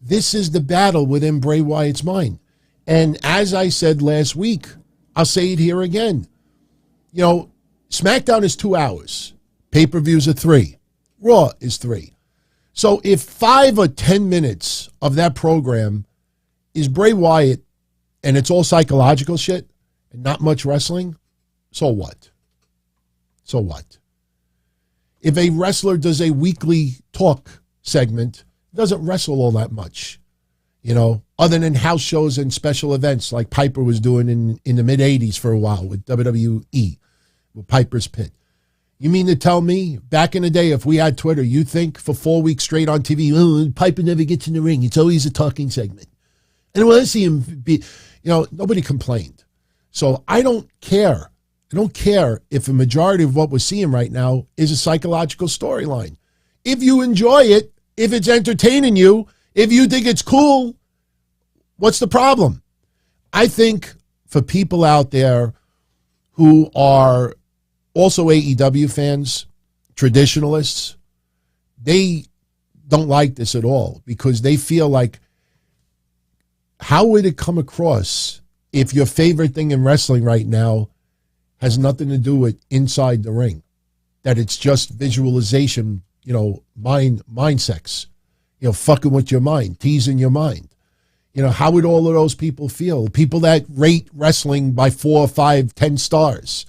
This is the battle within Bray Wyatt's mind. And as I said last week, I'll say it here again. You know, SmackDown is 2 hours. Pay-per-views are 3. Raw is 3. So if 5 or 10 minutes of that program is Bray Wyatt and it's all psychological shit and not much wrestling, so what? So what? If a wrestler does a weekly talk segment, doesn't wrestle all that much, you know, other than house shows and special events like Piper was doing in the mid-'80s for a while with WWE, with Piper's Pit. You mean to tell me, back in the day, if we had Twitter, you think for 4 weeks straight on TV, oh, Piper never gets in the ring. It's always a talking segment. And when I see him be, you know, nobody complained. So I don't care. I don't care if a majority of what we're seeing right now is a psychological storyline. If you enjoy it, if it's entertaining you, if you think it's cool, what's the problem? I think for people out there who are also AEW fans, traditionalists, they don't like this at all because they feel like, how would it come across if your favorite thing in wrestling right now has nothing to do with inside the ring? That it's just visualization, you know, mind sex, you know, fucking with your mind, teasing your mind. How would all of those people feel? People that rate wrestling by 4, 5, 10 stars.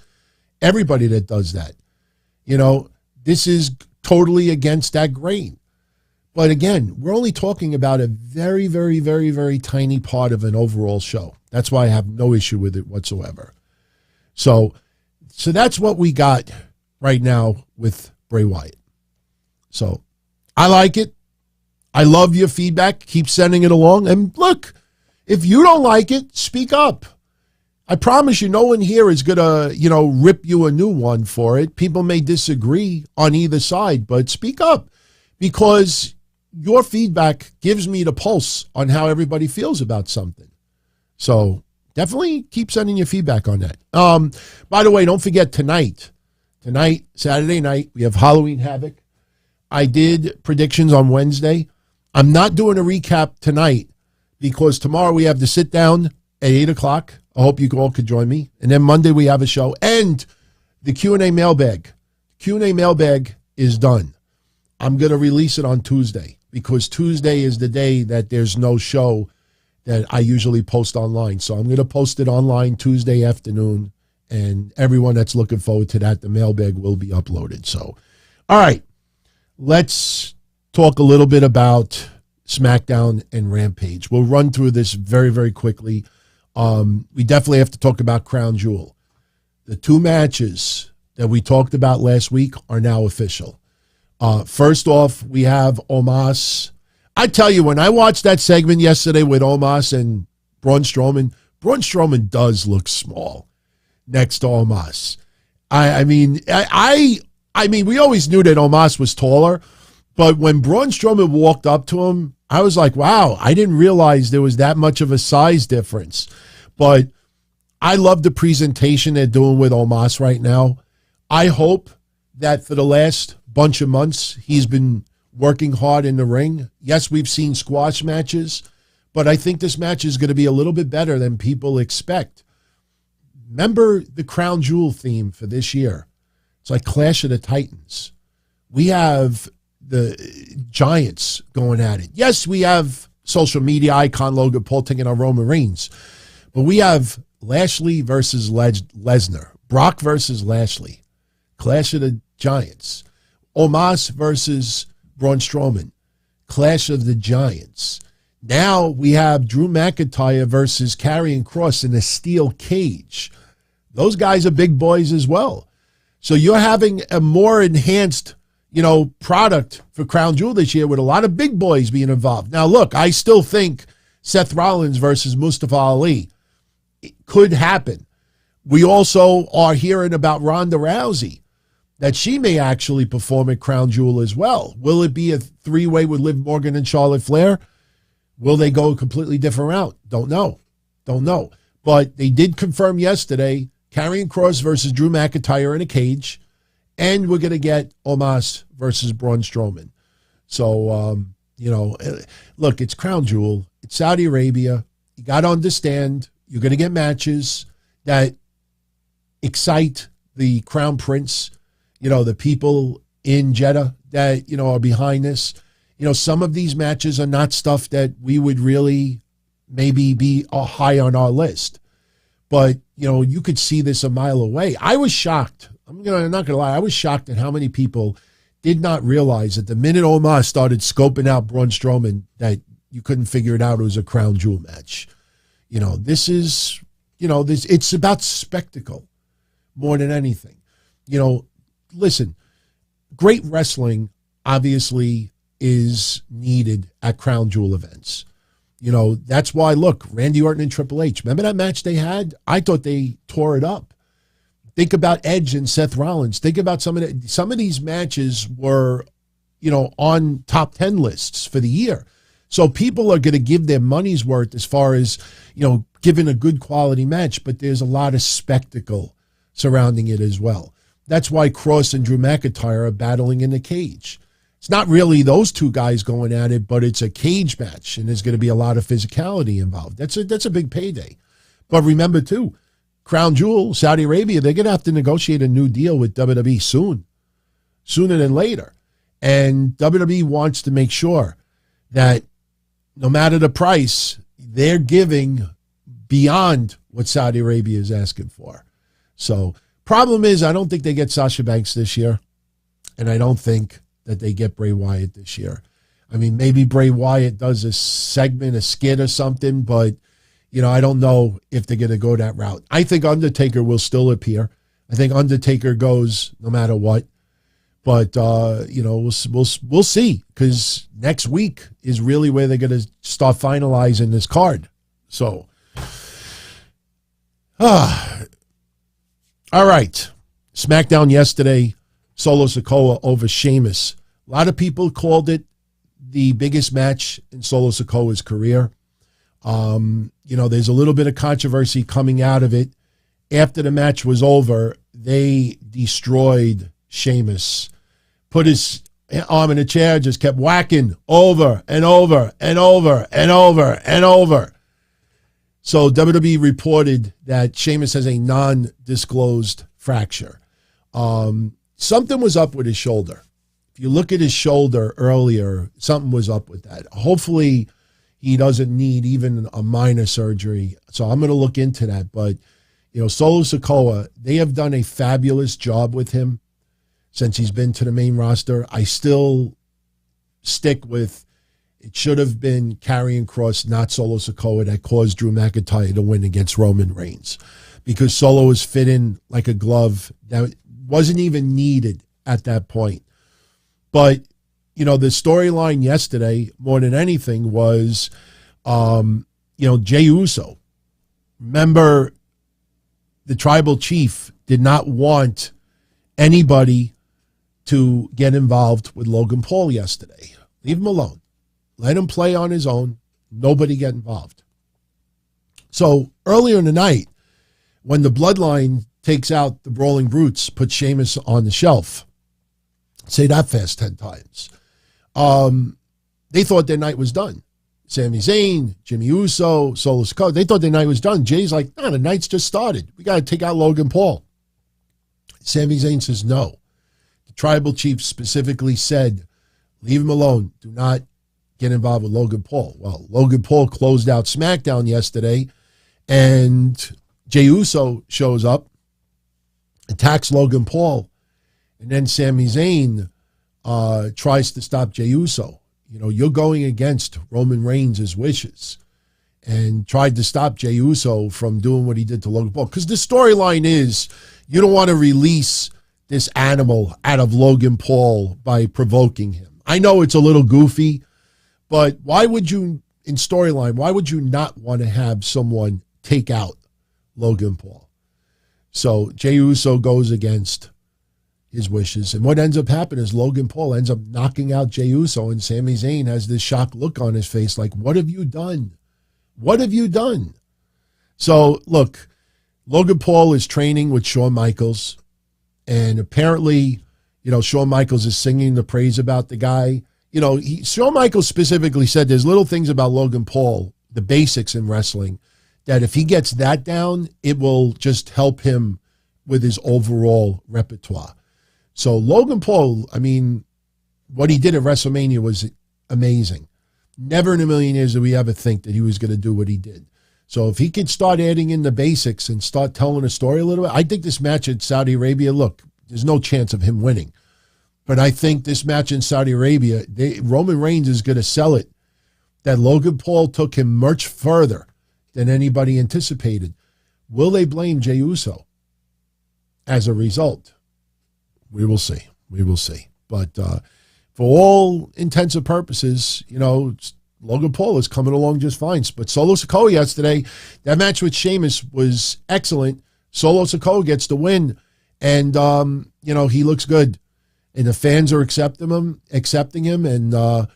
Everybody that does that. This is totally against that grain. But again, we're only talking about a very, very, very, very tiny part of an overall show. That's why I have no issue with it whatsoever. So that's what we got right now with Bray Wyatt. So I like it. I love your feedback. Keep sending it along. And look, if you don't like it, speak up. I promise you no one here is going to, rip you a new one for it. People may disagree on either side, but speak up because your feedback gives me the pulse on how everybody feels about something. So definitely keep sending your feedback on that. By the way, don't forget tonight, Saturday night, we have Halloween Havoc. I did predictions on Wednesday. I'm not doing a recap tonight because tomorrow we have to sit down at 8 o'clock. I hope you all could join me. And then Monday we have a show. And the Q&A mailbag. Q&A mailbag is done. I'm going to release it on Tuesday because Tuesday is the day that there's no show that I usually post online. So I'm going to post it online Tuesday afternoon. And everyone that's looking forward to that, the mailbag will be uploaded. So, all right. Let's talk a little bit about SmackDown and Rampage. We'll run through this very, very quickly. We definitely have to talk about Crown Jewel. The 2 matches that we talked about last week are now official. First off, we have Omos. I tell you, when I watched that segment yesterday with Omos and Braun Strowman does look small next to Omos. I mean, we always knew that Omos was taller, but when Braun Strowman walked up to him, I was like, wow, I didn't realize there was that much of a size difference. But I love the presentation they're doing with Omos right now. I hope that for the last bunch of months, he's been working hard in the ring. Yes, we've seen squash matches, but I think this match is going to be a little bit better than people expect. Remember the Crown Jewel theme for this year. It's like Clash of the Titans. We have the Giants going at it. Yes, we have social media icon Logan Paul taking on Roman Reigns, but we have Lashley versus Lesnar, Brock versus Lashley, Clash of the Giants, Omos versus Braun Strowman, Clash of the Giants. Now we have Drew McIntyre versus Karrion Kross in a steel cage. Those guys are big boys as well. So you're having a more enhanced, product for Crown Jewel this year with a lot of big boys being involved. Now, look, I still think Seth Rollins versus Mustafa Ali could happen. We also are hearing about Ronda Rousey, that she may actually perform at Crown Jewel as well. Will it be a 3-way with Liv Morgan and Charlotte Flair? Will they go a completely different route? Don't know. But they did confirm yesterday Karrion Kross versus Drew McIntyre in a cage, and we're going to get Omos versus Braun Strowman. So, look, it's Crown Jewel. It's Saudi Arabia. You got to understand you're going to get matches that excite the Crown Prince, the people in Jeddah that, are behind this. Some of these matches are not stuff that we would really maybe be high on our list. But, you could see this a mile away. I was shocked. I'm not going to lie. I was shocked at how many people did not realize that the minute Omos started scoping out Braun Strowman that you couldn't figure it out. It was a Crown Jewel match. This is, it's about spectacle more than anything. Listen, great wrestling obviously is needed at Crown Jewel events. That's why, look, Randy Orton and Triple H, remember that match they had? I thought they tore it up. Think about Edge and Seth Rollins. Think about some of these matches were, on top 10 lists for the year. So people are going to give their money's worth as far as, giving a good quality match, but there's a lot of spectacle surrounding it as well. That's why Kross and Drew McIntyre are battling in the cage. It's not really those two guys going at it, but it's a cage match, and there's going to be a lot of physicality involved. That's a big payday. But remember, too, Crown Jewel, Saudi Arabia, they're going to have to negotiate a new deal with WWE sooner than later. And WWE wants to make sure that no matter the price, they're giving beyond what Saudi Arabia is asking for. So problem is, I don't think they get Sasha Banks this year, and I don't think that they get Bray Wyatt this year. I mean, maybe Bray Wyatt does a segment, a skit or something, but, I don't know if they're going to go that route. I think Undertaker will still appear. I think Undertaker goes no matter what. But, we'll see, because next week is really where they're going to start finalizing this card. So, all right. SmackDown yesterday, Solo Sikoa over Sheamus. A lot of people called it the biggest match in Solo Sikoa's career. There's a little bit of controversy coming out of it. After the match was over, they destroyed Sheamus. Put his arm in a chair, just kept whacking over and over and over and over and over. So WWE reported that Sheamus has a non-disclosed fracture. Something was up with his shoulder. If you look at his shoulder earlier, something was up with that. Hopefully he doesn't need even a minor surgery. So I'm going to look into that. But, Solo Sikoa, they have done a fabulous job with him since he's been to the main roster. I still stick with it should have been Karrion Kross, not Solo Sikoa, that caused Drew McIntyre to win against Roman Reigns, because Solo was fit in like a glove that wasn't even needed at that point. But, the storyline yesterday, more than anything, was, Jey Uso. Remember, the tribal chief did not want anybody to get involved with Logan Paul yesterday. Leave him alone. Let him play on his own. Nobody get involved. So earlier in the night, when the Bloodline takes out the Brawling Brutes, put Sheamus on the shelf, say that fast 10 times, they thought their night was done. Sami Zayn, Jimmy Uso, Solo Sikoa, they thought their night was done. Jay's like, no, the night's just started. We got to take out Logan Paul. Sami Zayn says no. The tribal chief specifically said, leave him alone. Do not get involved with Logan Paul. Well, Logan Paul closed out SmackDown yesterday, and Jey Uso shows up, attacks Logan Paul, and then Sami Zayn tries to stop Jey Uso. You're going against Roman Reigns' wishes, and tried to stop Jey Uso from doing what he did to Logan Paul. Because the storyline is you don't want to release this animal out of Logan Paul by provoking him. I know it's a little goofy, but why would you, in storyline, why would you not want to have someone take out Logan Paul? So Jey Uso goes against his wishes. And what ends up happening is Logan Paul ends up knocking out Jey Uso, and Sami Zayn has this shocked look on his face like, what have you done? What have you done? So, look, Logan Paul is training with Shawn Michaels, and apparently, Shawn Michaels is singing the praise about the guy. Shawn Michaels specifically said there's little things about Logan Paul, the basics in wrestling, that if he gets that down, it will just help him with his overall repertoire. So Logan Paul, what he did at WrestleMania was amazing. Never in a million years did we ever think that he was going to do what he did. So if he could start adding in the basics and start telling a story a little bit, I think this match in Saudi Arabia, look, there's no chance of him winning. But I think this match in Saudi Arabia, Roman Reigns is going to sell it that Logan Paul took him much further than anybody anticipated. Will they blame Jey Uso as a result? We will see. We will see. But for all intents and purposes, Logan Paul is coming along just fine. But Solo Sikoa yesterday, that match with Sheamus was excellent. Solo Sikoa gets the win, and he looks good, and the fans are accepting him, and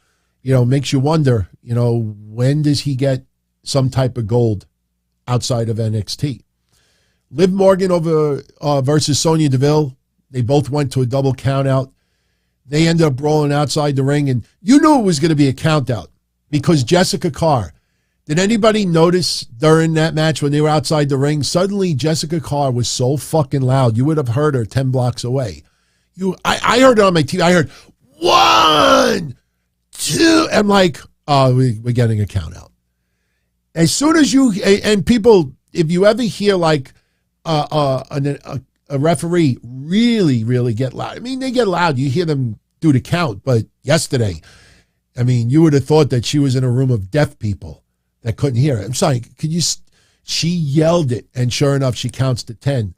makes you wonder, when does he get some type of gold outside of NXT? Liv Morgan versus Sonya Deville. They both went to a double count out. They ended up brawling outside the ring, and you knew it was going to be a count out because Jessica Carr. Did anybody notice during that match when they were outside the ring, suddenly Jessica Carr was so fucking loud, you would have heard her 10 blocks away. I heard it on my TV. I heard 1, 2. I'm like, oh, we're getting a count out. As soon as you, and people, if you ever hear like a referee really, really get loud. I mean, they get loud. You hear them do the count. But yesterday, I mean, you would have thought that she was in a room of deaf people that couldn't hear it. I'm sorry. She yelled it, and sure enough, she counts to 10.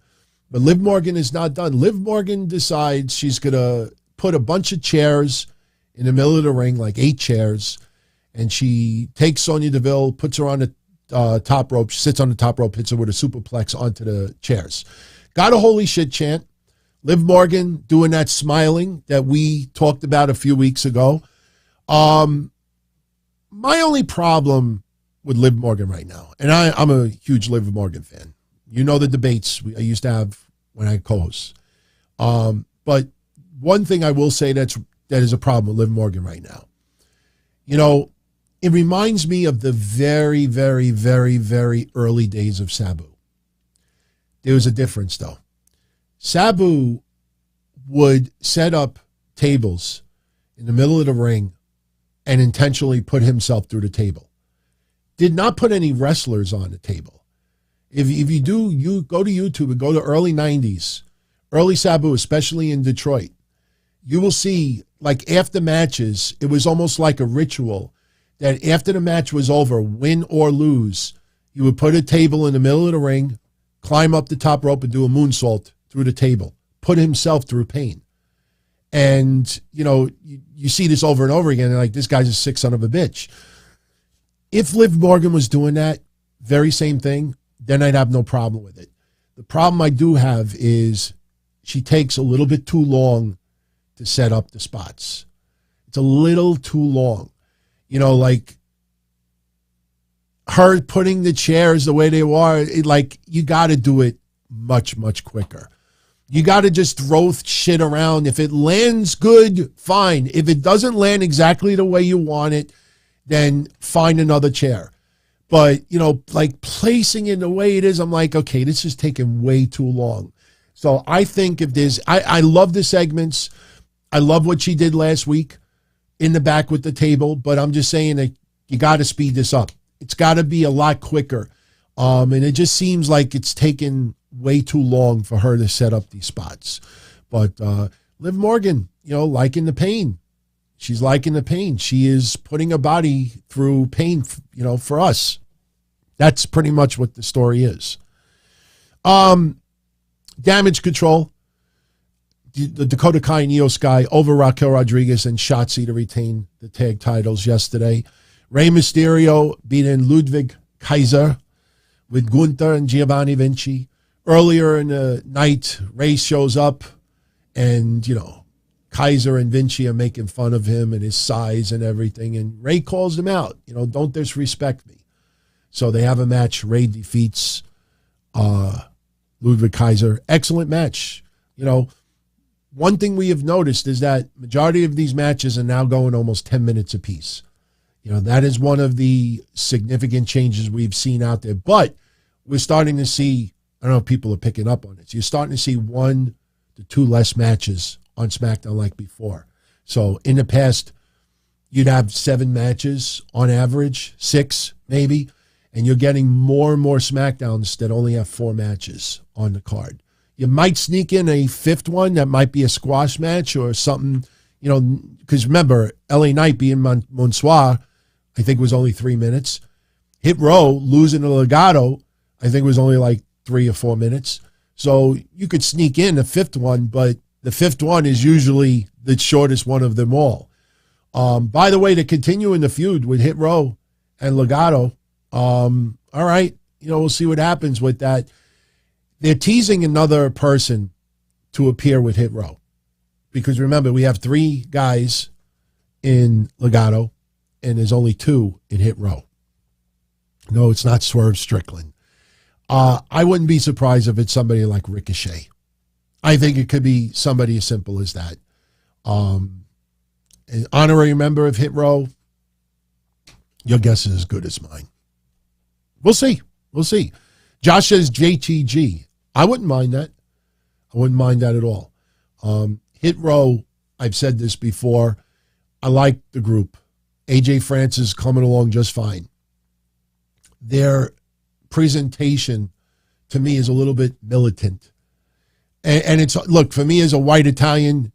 But Liv Morgan is not done. Liv Morgan decides she's going to put a bunch of chairs in the middle of the ring, like 8 chairs, and she takes Sonya Deville, puts her on the top rope. She sits on the top rope, hits her with a superplex onto the chairs. Got a holy shit chant. Liv Morgan doing that smiling that we talked about a few weeks ago. My only problem with Liv Morgan right now, and I'm a huge Liv Morgan fan. You know the debates I used to have when I co-host. But one thing I will say that is a problem with Liv Morgan right now. You know, it reminds me of the very, very, very, very early days of Sabu. There was a difference, though. Sabu would set up tables in the middle of the ring and intentionally put himself through the table. Did not put any wrestlers on the table. If you do, you go to YouTube and go to early 90s, early Sabu, especially in Detroit, you will see, like after matches, it was almost like a ritual that after the match was over, win or lose, you would put a table in the middle of the ring, climb up the top rope and do a moonsault through the table, put himself through pain. And, you know, you see this over and over again, and like, this guy's a sick son of a bitch. If Liv Morgan was doing that very same thing, then I'd have no problem with it. The problem I do have is she takes a little bit too long to set up the spots. It's a little too long. You know, like her putting the chairs the way they are, like you got to do it much, much quicker. You got to just throw shit around. If it lands good, fine. If it doesn't land exactly the way you want it, then find another chair. But, you know, like placing it the way it is, I'm like, okay, this is taking way too long. So I think if there's, I love the segments. I love what she did last week in the back with the table, but I'm just saying that you got to speed this up. It's got to be a lot quicker. And it just seems like it's taken way too long for her to set up these spots. But Liv Morgan, you know, liking the pain. She's liking the pain. She is putting her body through pain, you know, for us. That's pretty much what the story is. Damage Control. The Dakota Kai and Io Sky over Raquel Rodriguez and Shotzi to retain the tag titles yesterday. Rey Mysterio beating Ludwig Kaiser with Gunther and Giovanni Vinci. Earlier in the night, Rey shows up and, you know, Kaiser and Vinci are making fun of him and his size and everything. And Rey calls him out, you know, don't disrespect me. So they have a match. Rey defeats Ludwig Kaiser. Excellent match. You know, one thing we have noticed is that majority of these matches are now going almost 10 minutes apiece. You know, that is one of the significant changes we've seen out there. But we're starting to see, I don't know if people are picking up on it. So you're starting to see 1 to 2 less matches on SmackDown like before. So in the past, you'd have 7 matches on average, 6 maybe, and you're getting more and more SmackDowns that only have 4 matches on the card. You might sneak in a 5th one that might be a squash match or something, you know, because remember, LA Knight being Monsoir, I think was only 3 minutes. Hit Row losing to Legado, I think was only like 3 or 4 minutes. So you could sneak in a 5th one, but the 5th one is usually the shortest one of them all. By the way, to continue in the feud with Hit Row and Legado, all right, you know, we'll see what happens with that. They're teasing another person to appear with Hit Row. Because remember, we have 3 guys in Legado, and there's only 2 in Hit Row. No, it's not Swerve Strickland. I wouldn't be surprised if it's somebody like Ricochet. I think it could be somebody as simple as that. An honorary member of Hit Row, your guess is as good as mine. We'll see. We'll see. Josh says JTG. I wouldn't mind that. I wouldn't mind that at all. Hit Row, I've said this before, I like the group. AJ Francis coming along just fine. their presentation to me is a little bit militant. And it's, look, for me as a white Italian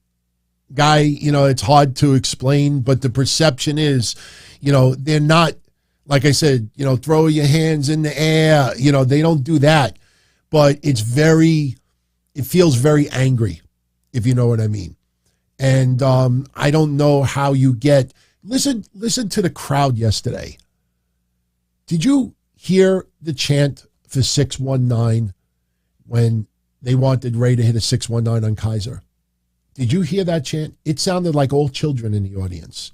guy, it's hard to explain, but the perception is, they're not, like I said, throw your hands in the air, they don't do that, but it feels very angry, if you know what I mean. And I don't know how you get, listen to the crowd yesterday. Did you hear the chant for 619 when they wanted Ray to hit a 619 on Kaiser? Did you hear that chant? It sounded like all children in the audience.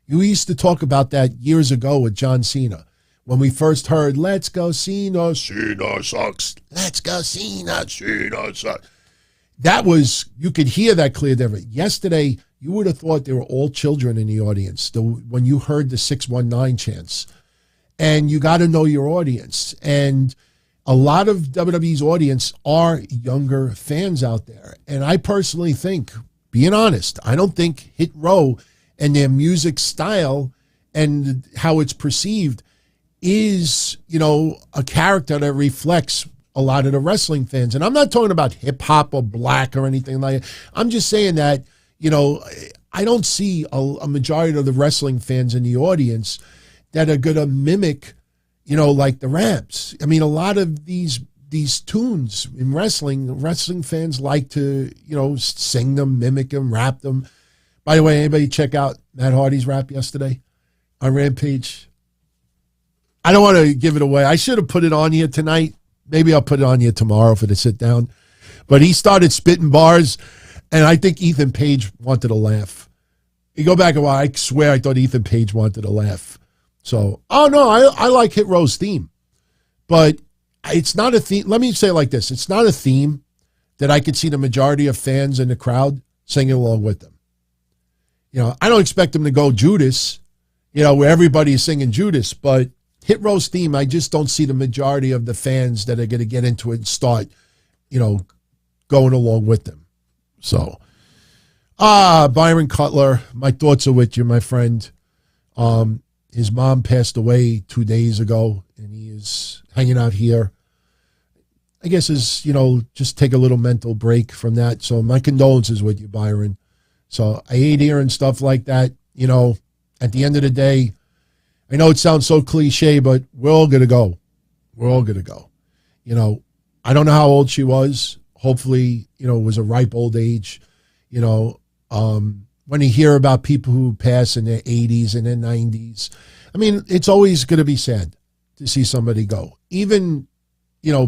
You used to talk about that years ago with John Cena. When we first heard, let's go Cena, Cena sucks. Let's go Cena, Cena sucks. That was, you could hear that clear difference. Yesterday, you would have thought they were all children in the audience when you heard the 619 chants. And you got to know your audience. And a lot of WWE's audience are younger fans out there. And I personally think, being honest, I don't think Hit Row and their music style and how it's perceived is, a character that reflects a lot of the wrestling fans. And I'm not talking about hip hop or black or anything like that. I'm just saying that, I don't see a majority of the wrestling fans in the audience that are going to mimic, like the raps. I mean, a lot of these tunes in wrestling fans like to, sing them, mimic them, rap them. By the way, anybody check out Matt Hardy's rap yesterday on Rampage? I don't want to give it away. I should have put it on here tonight. Maybe I'll put it on here tomorrow for the sit down. But he started spitting bars, and I think Ethan Page wanted to laugh. You go back a while, I swear I thought Ethan Page wanted to laugh. So, I like Hit Row's theme. But it's not a theme. Let me say it like this. It's not a theme that I could see the majority of fans in the crowd singing along with them. I don't expect them to go Judas, where everybody is singing Judas, but Hit Row's theme, I just don't see the majority of the fans that are going to get into it and start, going along with them. So, Byron Cutler, my thoughts are with you, my friend. His mom passed away 2 days ago, and he is hanging out here. I guess just take a little mental break from that. So my condolences with you, Byron. So I hate hearing stuff like that. At the end of the day, I know it sounds so cliche, but we're all going to go. We're all going to go. I don't know how old she was. Hopefully, it was a ripe old age. When you hear about people who pass in their 80s and their 90s, I mean, it's always going to be sad to see somebody go. Even,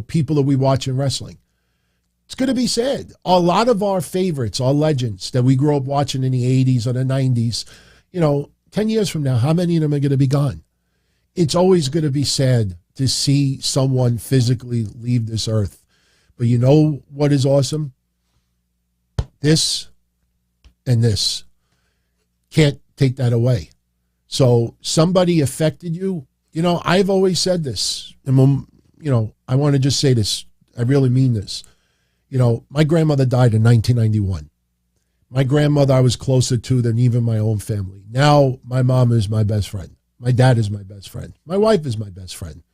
people that we watch in wrestling. It's going to be sad. A lot of our favorites, our legends that we grew up watching in the 80s or the 90s, 10 years from now, how many of them are going to be gone? It's always going to be sad to see someone physically leave this earth. But you know what is awesome? This and this. Can't take that away. So somebody affected you. I've always said this. And, I want to just say this. I really mean this. My grandmother died in 1991. My grandmother I was closer to than even my own family. Now my mom is my best friend. My dad is my best friend. My wife is my best friend.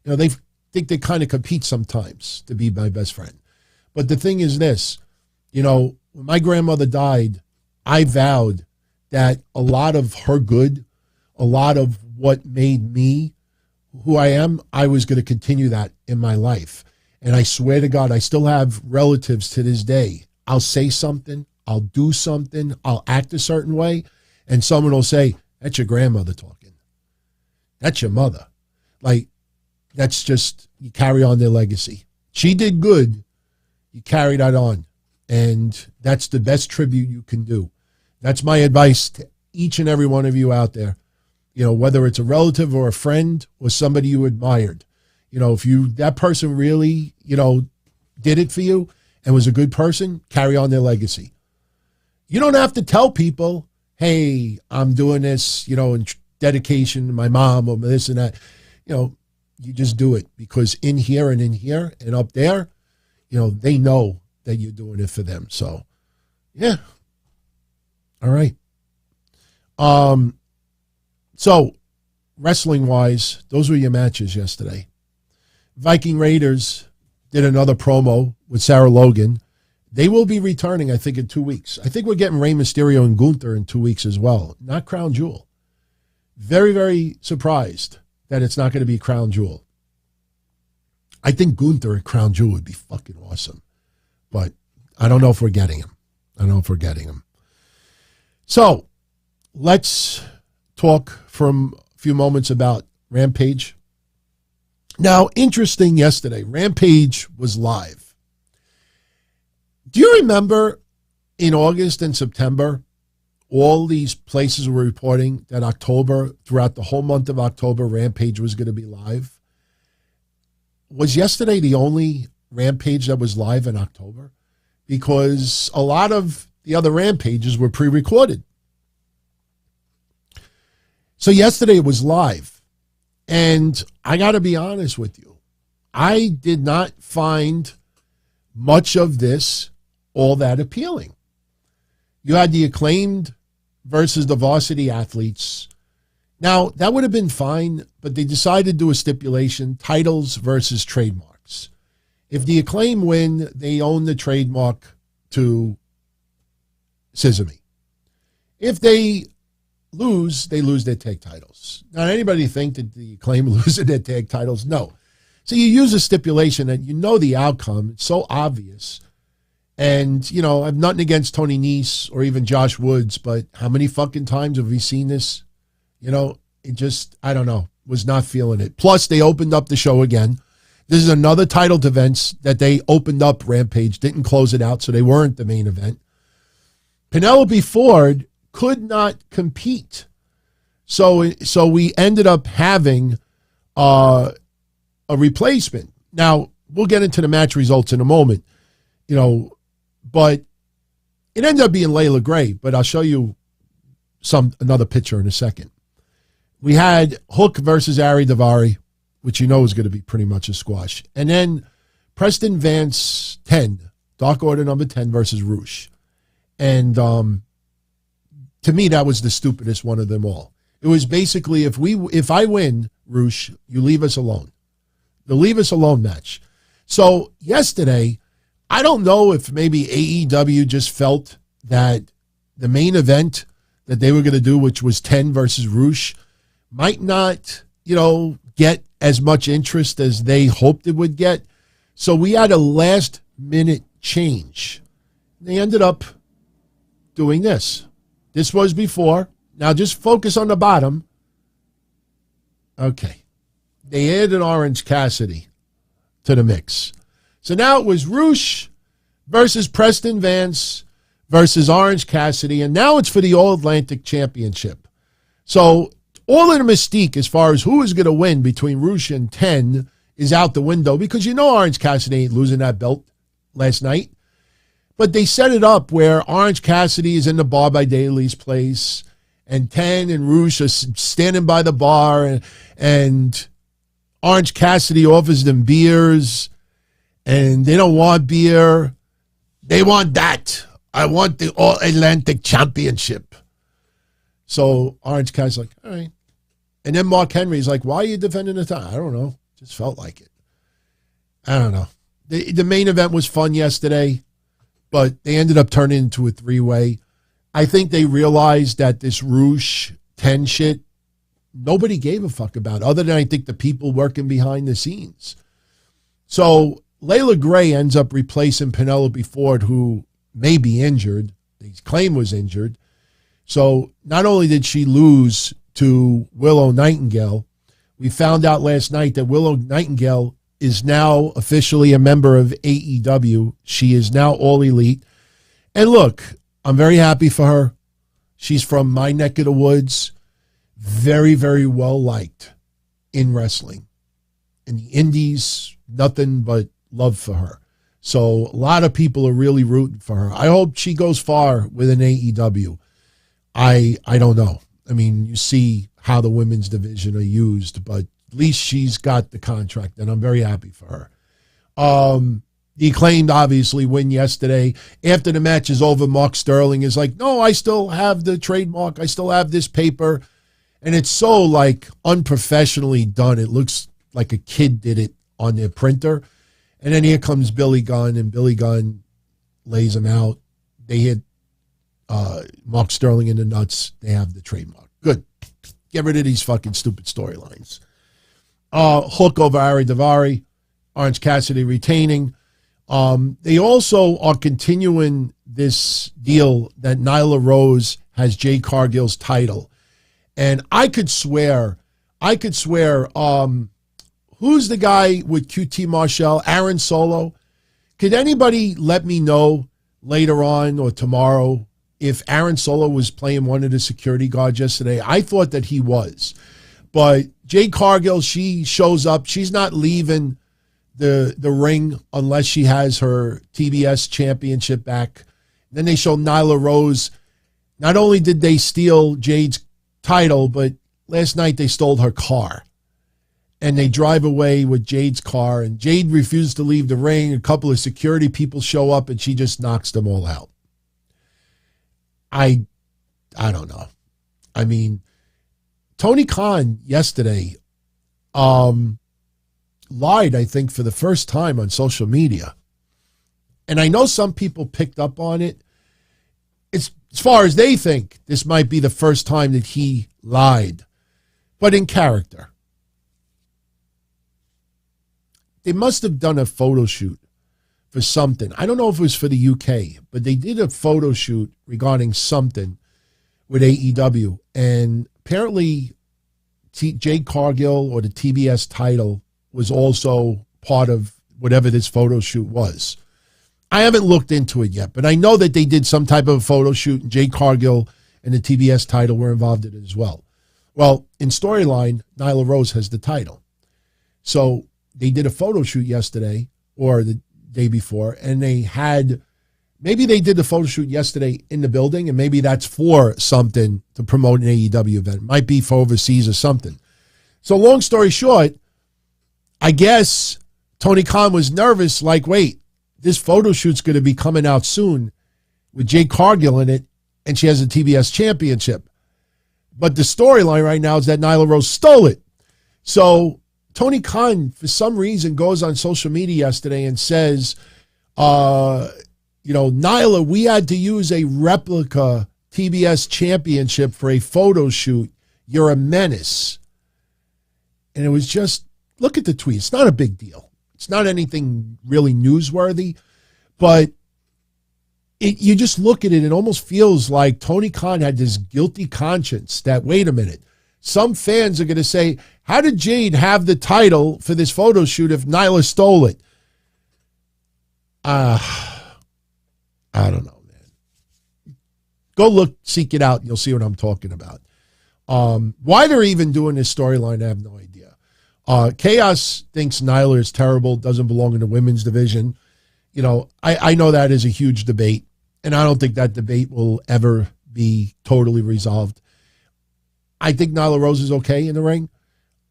They think they kind of compete sometimes to be my best friend. But the thing is this, when my grandmother died, I vowed that a lot of her good, a lot of what made me who I am, I was going to continue that in my life. And I swear to God, I still have relatives to this day. I'll say something, I'll do something, I'll act a certain way, and someone will say, that's your grandmother talking. That's your mother. Like, that's just, you carry on their legacy. She did good, you carry that on. And that's the best tribute you can do. That's my advice to each and every one of you out there. Whether it's a relative or a friend or somebody you admired. If that person really, did it for you and was a good person, carry on their legacy. You don't have to tell people, hey, I'm doing this, in dedication to my mom or this and that. You just do it because in here and up there, they know that you're doing it for them. So, yeah. All right. So wrestling-wise, those were your matches yesterday. Viking Raiders did another promo with Sarah Logan. They will be returning, I think, in 2 weeks. I think we're getting Rey Mysterio and Gunther in 2 weeks as well. Not Crown Jewel. Very, very surprised that it's not going to be Crown Jewel. I think Gunther at Crown Jewel would be fucking awesome. But I don't know if we're getting him. So, let's talk for a few moments about Rampage. Now, interesting yesterday, Rampage was live. Do you remember in August and September, all these places were reporting that October, throughout the whole month of October, Rampage was going to be live? Was yesterday the only Rampage that was live in October? Because a lot of the other Rampages were pre-recorded. So yesterday it was live. And I got to be honest with you. I did not find much of this all that appealing. You had the Acclaimed versus the Varsity Athletes. Now, that would have been fine, but they decided to do a stipulation, titles versus trademarks. If the Acclaim win, they own the trademark to Sesame. If they lose, they lose their tag titles. Now, anybody think that the Acclaim losing their tag titles? No. So you use a stipulation and you know the outcome. It's so obvious. And, you know, I have nothing against Tony Nese or even Josh Woods, but how many fucking times have we seen this? You know, it just, I don't know, was not feeling it. Plus, they opened up the show again. This is another title defense that they opened up Rampage, didn't close it out, so they weren't the main event. Penelope Ford could not compete. So we ended up having a replacement. Now, we'll get into the match results in a moment, you know, but it ended up being Layla Gray, but I'll show you another picture in a second. We had Hook versus Ari Daivari, which you know is going to be pretty much a squash. And then Preston Vance 10, Dark Order number 10 versus Roosh. And to me, that was the stupidest one of them all. It was basically, if I win, Roosh, you leave us alone. The leave us alone match. So yesterday, I don't know if maybe AEW just felt that the main event that they were going to do, which was 10 versus Roosh, might not, you know, get as much interest as they hoped it would get. So we had a last-minute change. They ended up doing this. This was before. Now just focus on the bottom. Okay. They added Orange Cassidy to the mix. So now it was Roosh versus Preston Vance versus Orange Cassidy, and now it's for the All-Atlantic Championship. So all of the mystique as far as who is going to win between Roosh and 10 is out the window because you know Orange Cassidy ain't losing that belt last night. But they set it up where Orange Cassidy is in the bar by Daly's place, and 10 and Roosh are standing by the bar, and Orange Cassidy offers them beers, and they don't want beer. They want that. I want the All-Atlantic Championship. So Orange Cassidy's like, all right. And then Mark Henry's like, why are you defending the title? I don't know. Just felt like it. I don't know. The main event was fun yesterday, but they ended up turning into a three-way. I think they realized that this Roosh 10 shit, nobody gave a fuck about, other than I think the people working behind the scenes. So Layla Gray ends up replacing Penelope Ford, who may be injured. They claim was injured. So not only did she lose to Willow Nightingale, we found out last night that Willow Nightingale is now officially a member of AEW. She is now All Elite. And look, I'm very happy for her. She's from my neck of the woods. Very, very well liked in wrestling. In the indies, nothing but love for her. So a lot of people are really rooting for her. I hope she goes far with an AEW. I don't know. I mean, you see how the women's division are used, but at least she's got the contract, and I'm very happy for her. The Acclaimed obviously win yesterday. After the match is over, Mark Sterling is like, no, I still have the trademark. I still have this paper. And it's so like unprofessionally done. It looks like a kid did it on their printer. And then here comes Billy Gunn, and Billy Gunn lays him out. They hit Mark Sterling in the nuts. They have the trademark. Good. Get rid of these fucking stupid storylines. Hook over Ari Daivari. Orange Cassidy retaining. They also are continuing this deal that Nyla Rose has Jade Cargill's title. And I could swear, who's the guy with QT Marshall? Aaron Solo. Could anybody let me know later on or tomorrow if Aaron Solo was playing one of the security guards yesterday? I thought that he was. But Jade Cargill, she shows up. She's not leaving the ring unless she has her TBS championship back. Then they show Nyla Rose. Not only did they steal Jade's title, but last night they stole her car. And they drive away with Jade's car, and Jade refused to leave the ring. A couple of security people show up, and she just knocks them all out. I don't know. I mean, Tony Khan yesterday lied, I think, for the first time on social media. And I know some people picked up on it. It's, as far as they think, this might be the first time that he lied, but in character. They must have done a photo shoot for something. I don't know if it was for the UK, but they did a photo shoot regarding something with AEW. And apparently Jade Cargill, or the TBS title, was also part of whatever this photo shoot was. I haven't looked into it yet, but I know that they did some type of a photo shoot, and Jade Cargill and the TBS title were involved in it as well. Well, in storyline, Nyla Rose has the title. So they did a photo shoot yesterday or the day before, and they had, maybe they did the photo shoot yesterday in the building, and maybe that's for something to promote an AEW event. Might be for overseas or something. So long story short, I guess Tony Khan was nervous, like, wait, this photo shoot's going to be coming out soon with Jade Cargill in it, and she has a TBS championship. But the storyline right now is that Nyla Rose stole it. So Tony Khan, for some reason, goes on social media yesterday and says, Nyla, we had to use a replica TBS championship for a photo shoot. You're a menace. And it was just, look at the tweet. It's not a big deal. It's not anything really newsworthy, but you just look at it, it almost feels like Tony Khan had this guilty conscience that, wait a minute, some fans are going to say, how did Jade have the title for this photo shoot if Nyla stole it? I don't know, man. Go look, seek it out, and you'll see what I'm talking about. Why they're even doing this storyline, I have no idea. Chaos thinks Nyla is terrible, doesn't belong in the women's division. I know that is a huge debate, and I don't think that debate will ever be totally resolved. I think Nyla Rose is okay in the ring.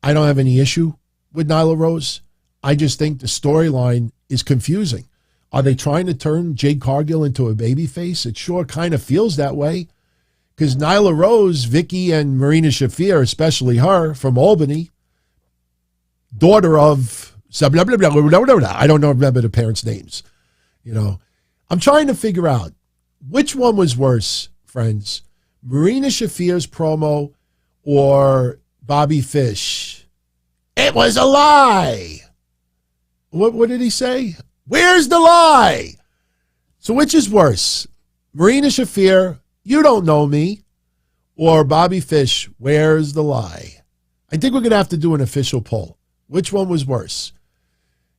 I don't have any issue with Nyla Rose. I just think the storyline is confusing. Are they trying to turn Jade Cargill into a babyface? It sure kind of feels that way, because Nyla Rose, Vicky, and Marina Shafir, especially her from Albany, daughter of I don't remember the parents' names. I'm trying to figure out which one was worse, friends. Marina Shafir's promo or Bobby Fish? It was a lie. What did he say? Where's the lie? So which is worse? Marina Shafir, you don't know me, or Bobby Fish, where's the lie? I think we're going to have to do an official poll. Which one was worse?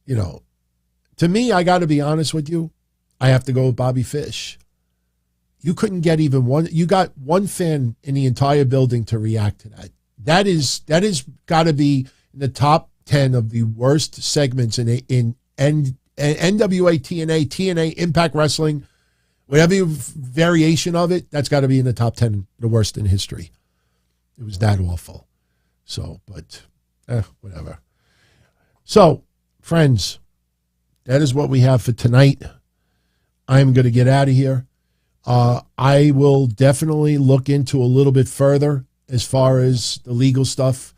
To me, I got to be honest with you, I have to go with Bobby Fish. You couldn't get even one. You got one fan in the entire building to react to that. That is got to be in the top 10 of the worst segments in NWA, TNA, Impact Wrestling, whatever variation of it. That's got to be in the top 10, the worst in history. It was that awful. So, but whatever. So, friends, that is what we have for tonight. I'm going to get out of here. I will definitely look into a little bit further as far as the legal stuff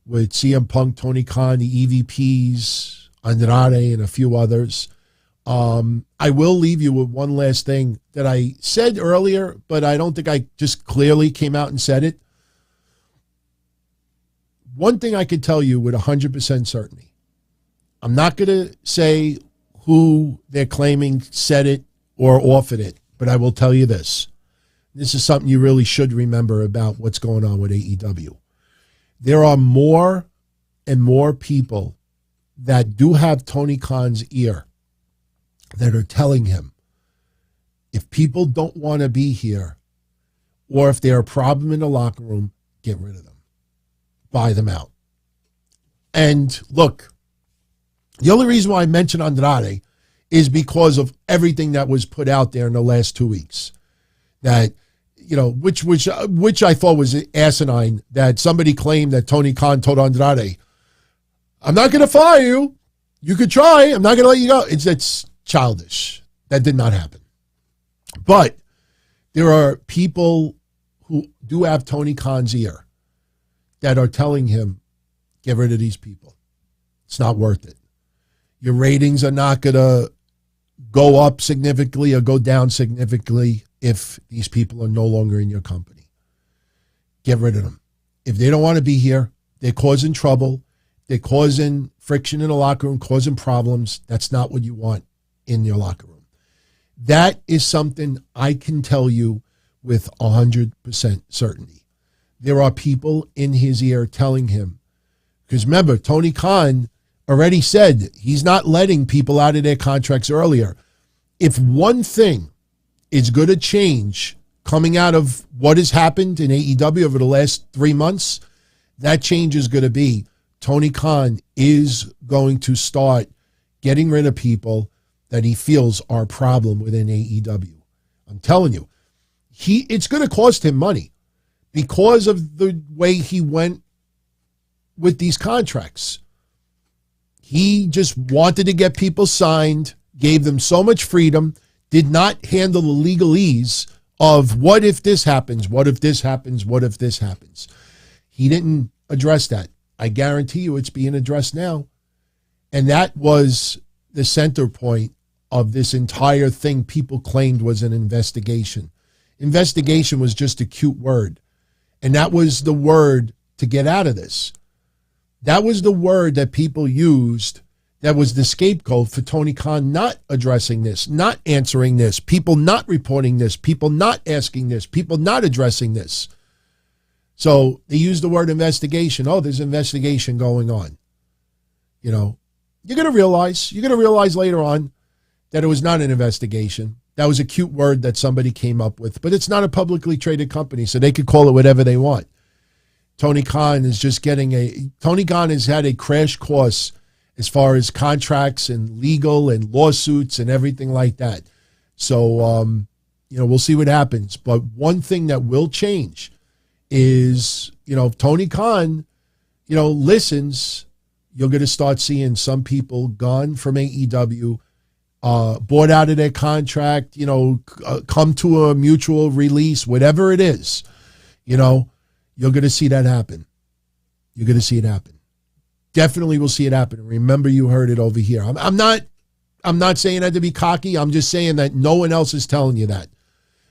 with CM Punk, Tony Khan, the EVPs, Andrade, and a few others. I will leave you with one last thing that I said earlier, but I don't think I just clearly came out and said it. One thing I could tell you with 100% certainty, I'm not going to say who they're claiming said it or offered it, but I will tell you this. This is something you really should remember about what's going on with AEW. There are more and more people that do have Tony Khan's ear that are telling him, if people don't want to be here, or if they're a problem in the locker room, get rid of them. Buy them out. And look, the only reason why I mentioned Andrade is because of everything that was put out there in the last 2 weeks. That, you know, which I thought was asinine, that somebody claimed that Tony Khan told Andrade, I'm not going to fire you. You could try. I'm not going to let you go. It's childish. That did not happen. But there are people who do have Tony Khan's ear that are telling him, get rid of these people. It's not worth it. Your ratings are not going to go up significantly or go down significantly if these people are no longer in your company. Get rid of them. If they don't want to be here, they're causing trouble, they're causing friction in the locker room, causing problems. That's not what you want in your locker room. That is something I can tell you with 100% certainty. There are people in his ear telling him, because remember, Tony Khan already said he's not letting people out of their contracts earlier. If one thing is going to change coming out of what has happened in AEW over the last 3 months, that change is going to be Tony Khan is going to start getting rid of people that he feels are a problem within AEW. I'm telling you, it's going to cost him money because of the way he went with these contracts. He just wanted to get people signed, gave them so much freedom, did not handle the legalese of what if this happens, what if this happens, what if this happens. He didn't address that. I guarantee you it's being addressed now. And that was the center point of this entire thing people claimed was an investigation. Investigation was just a cute word. And that was the word to get out of this. That was the word that people used that was the scapegoat for Tony Khan not addressing this, not answering this, people not reporting this, people not asking this, people not addressing this. So they used the word investigation. Oh, there's an investigation going on. You know, you're going to realize later on that it was not an investigation. That was a cute word that somebody came up with, but it's not a publicly traded company, so they could call it whatever they want. Tony Khan is just Tony Khan has had a crash course as far as contracts and legal and lawsuits and everything like that. So, we'll see what happens. But one thing that will change is, if Tony Khan, listens, you're going to start seeing some people gone from AEW, bought out of their contract, come to a mutual release, whatever it is, you're going to see that happen. You're going to see it happen. Definitely will see it happen. Remember, you heard it over here. I'm not saying that to be cocky. I'm just saying that no one else is telling you that.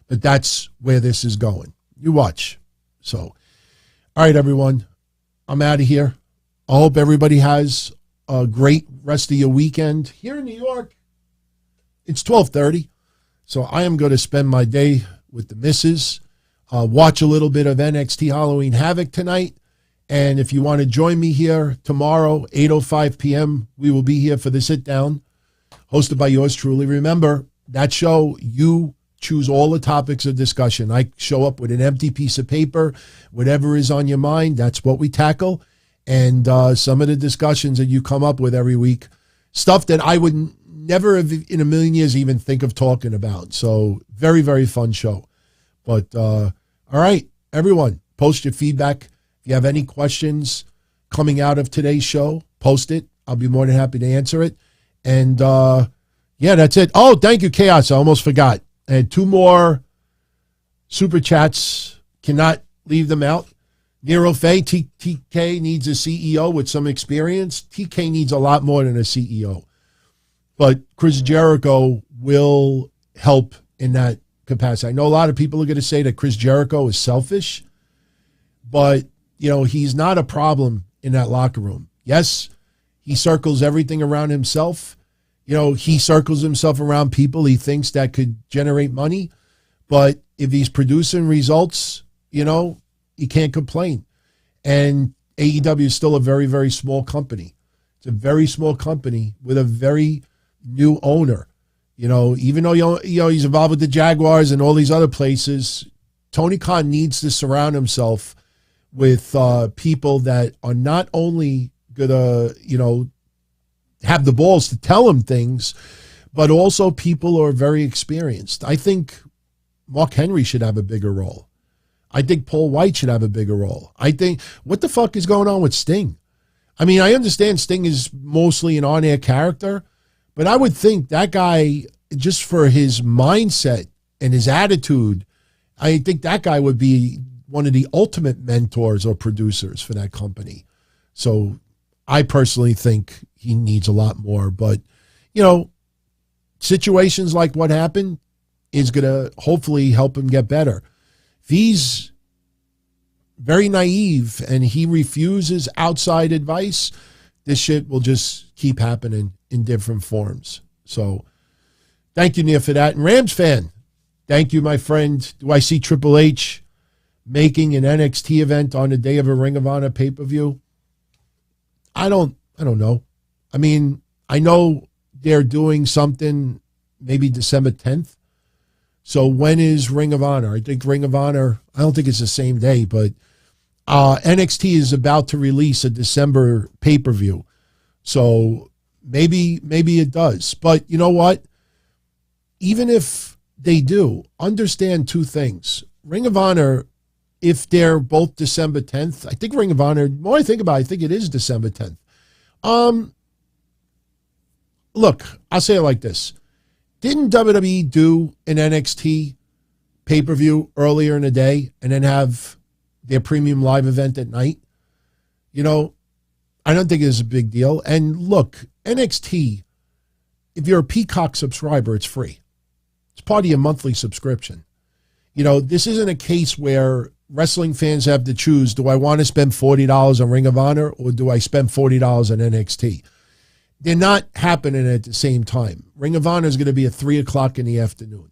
But that's where this is going. You watch. So, all right, everyone. I'm out of here. I hope everybody has a great rest of your weekend. Here in New York, it's 12:30. So I am going to spend my day with the missus. Watch a little bit of NXT Halloween Havoc tonight. And if you want to join me here tomorrow, 8:05 p.m., we will be here for the sit-down, hosted by yours truly. Remember, that show, you choose all the topics of discussion. I show up with an empty piece of paper. Whatever is on your mind, that's what we tackle. And some of the discussions that you come up with every week, stuff that I would never have in a million years even think of talking about. So very, very fun show. But all right, everyone, post your feedback. If you have any questions coming out of today's show, post it. I'll be more than happy to answer it. And that's it. Oh, thank you, Chaos. I almost forgot. I had 2 more super chats. Cannot leave them out. Nero Faye, TK needs a CEO with some experience. TK needs a lot more than a CEO. But Chris Jericho will help in that capacity. I know a lot of people are going to say that Chris Jericho is selfish, but, he's not a problem in that locker room. Yes, he circles everything around himself. He circles himself around people he thinks that could generate money. But if he's producing results, you can't complain. And AEW is still a very, very small company. It's a very small company with a very new owner. Even though he's involved with the Jaguars and all these other places, Tony Khan needs to surround himself with people that are not only gonna, have the balls to tell him things, but also people who are very experienced. I think Mark Henry should have a bigger role. I think Paul White should have a bigger role. I think, what the fuck is going on with Sting? I mean, I understand Sting is mostly an on-air character, but I would think that guy, just for his mindset and his attitude, I think that guy would be one of the ultimate mentors or producers for that company. So I personally think he needs a lot more. But, situations like what happened is going to hopefully help him get better. If he's very naive and he refuses outside advice, this shit will just keep happening in different forms. So thank you, Nia, for that. And Rams fan, thank you, my friend. Do I see Triple H making an NXT event on the day of a Ring of Honor pay-per-view? I don't know. I mean, I know they're doing something maybe December 10th. So when is Ring of Honor? I think Ring of Honor, I don't think it's the same day, but NXT is about to release a December pay-per-view. So maybe it does. But you know what? Even if they do, understand two things. Ring of Honor, if they're both December 10th, I think Ring of Honor, the more I think about it, I think it is December 10th. Look, I'll say it like this. Didn't WWE do an NXT pay-per-view earlier in the day and then have their premium live event at night? I don't think it's a big deal. And look, NXT, if you're a Peacock subscriber, it's free. It's part of your monthly subscription. This isn't a case where wrestling fans have to choose, do I want to spend $40 on Ring of Honor or do I spend $40 on NXT? They're not happening at the same time. Ring of Honor is going to be at 3 o'clock in the afternoon.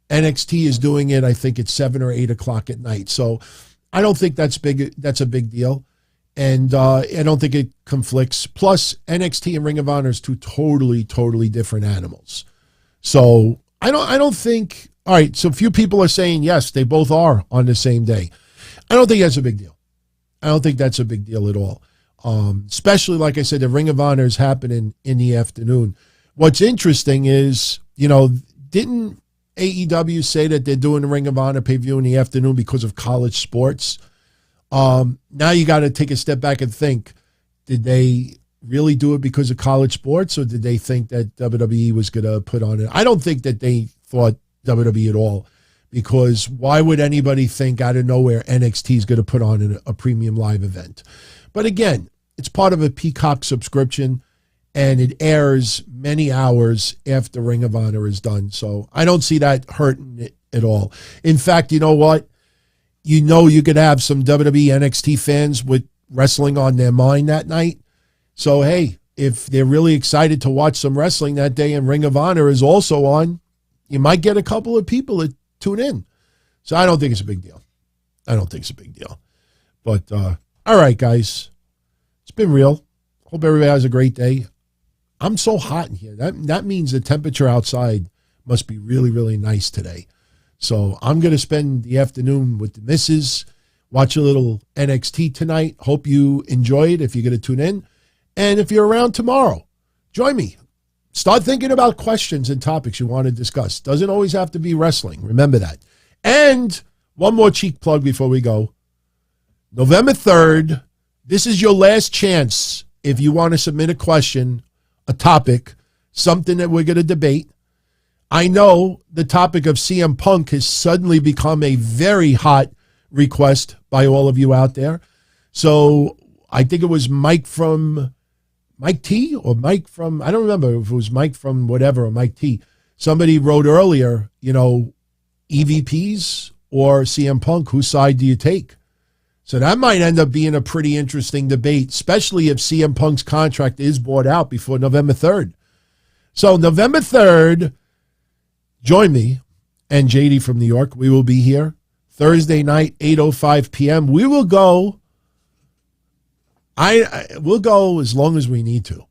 NXT is doing it, I think, at 7 or 8 o'clock at night. So I don't think that's a big deal. And I don't think it conflicts. Plus, NXT and Ring of Honor is two totally, totally different animals. So I don't think, all right, so a few people are saying, yes, they both are on the same day. I don't think that's a big deal. I don't think that's a big deal at all. Especially, like I said, the Ring of Honor is happening in the afternoon. What's interesting is, didn't AEW say that they're doing the Ring of Honor pay-per-view in the afternoon because of college sports? Now you got to take a step back and think, did they really do it because of college sports, or did they think that WWE was going to put on it? I don't think that they thought WWE at all, because why would anybody think out of nowhere NXT is going to put on a premium live event? But again, it's part of a Peacock subscription, and it airs many hours after Ring of Honor is done. So I don't see that hurting it at all. In fact, you know what? You could have some WWE NXT fans with wrestling on their mind that night. So, hey, if they're really excited to watch some wrestling that day and Ring of Honor is also on, you might get a couple of people that tune in. So I don't think it's a big deal. But, all right, guys. It's been real. Hope everybody has a great day. I'm so hot in here. That means the temperature outside must be really, really nice today. So I'm going to spend the afternoon with the missus, watch a little NXT tonight. Hope you enjoy it if you're going to tune in. And if you're around tomorrow, join me. Start thinking about questions and topics you want to discuss. Doesn't always have to be wrestling. Remember that. And one more cheek plug before we go. November 3rd, this is your last chance if you want to submit a question, a topic, something that we're going to debate. I know the topic of CM Punk has suddenly become a very hot request by all of you out there. So I think it was Mike T or Mike from, I don't remember if it was Mike from whatever or Mike T. Somebody wrote earlier, EVPs or CM Punk, whose side do you take? So that might end up being a pretty interesting debate, especially if CM Punk's contract is bought out before November 3rd. So November 3rd, join me and JD from New York. We will be here Thursday night, 8:05 p.m. We will go. We'll go as long as we need to.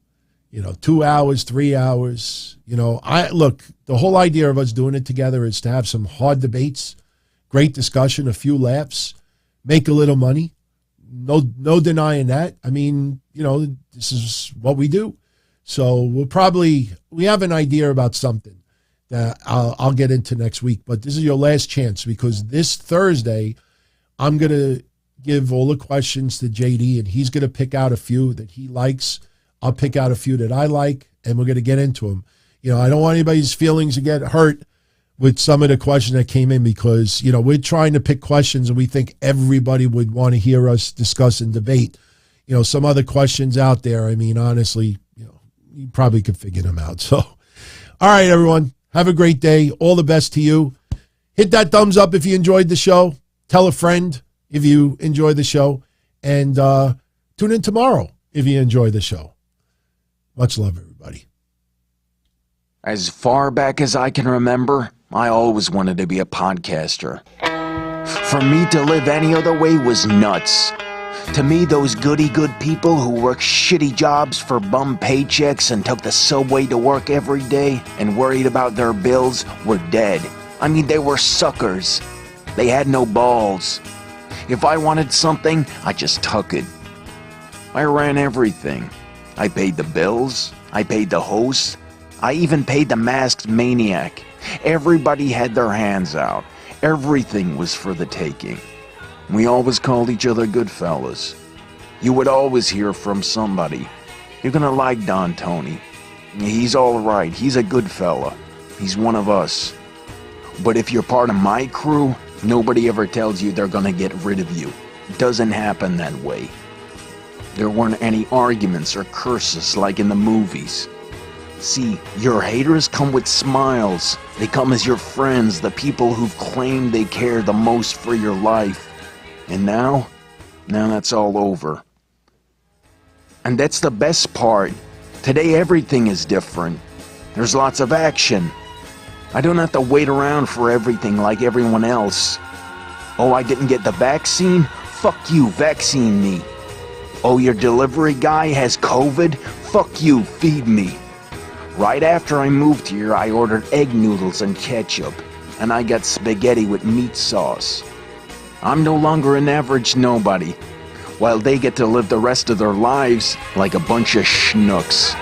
2 hours, 3 hours. Look, the whole idea of us doing it together is to have some hard debates, great discussion, a few laughs, make a little money. No denying that. I mean, this is what we do. So we have an idea about something that I'll get into next week. But this is your last chance, because this Thursday, I'm going to give all the questions to JD, and he's going to pick out a few that he likes. I'll pick out a few that I like, and we're going to get into them. I don't want anybody's feelings to get hurt with some of the questions that came in, because, we're trying to pick questions and we think everybody would want to hear us discuss and debate. Some other questions out there, I mean, honestly, you probably could figure them out. So, all right, everyone, have a great day. All the best to you. Hit that thumbs up if you enjoyed the show. Tell a friend if you enjoy the show. And tune in tomorrow if you enjoy the show. Much love, everybody. As far back as I can remember, I always wanted to be a podcaster. For me to live any other way was nuts. To me, those goody-good people who worked shitty jobs for bum paychecks and took the subway to work every day and worried about their bills were dead. I mean, they were suckers. They had no balls. If I wanted something, I just took it. I ran everything. I paid the bills. I paid the host. I even paid the masked maniac. Everybody had their hands out. Everything was for the taking. We always called each other good fellas. You would always hear from somebody. You're gonna like Don Tony. He's all right. He's a good fella. He's one of us. But if you're part of my crew, nobody ever tells you they're gonna get rid of you. It doesn't happen that way. There weren't any arguments or curses like in the movies. See, your haters come with smiles. They come as your friends, the people who've claimed they care the most for your life. And now that's all over. And that's the best part. Today everything is different. There's lots of action. I don't have to wait around for everything like everyone else. Oh, I didn't get the vaccine? Fuck you, vaccine me. Oh, your delivery guy has COVID? Fuck you, feed me. Right after I moved here, I ordered egg noodles and ketchup, and I got spaghetti with meat sauce. I'm no longer an average nobody, while they get to live the rest of their lives like a bunch of schnooks.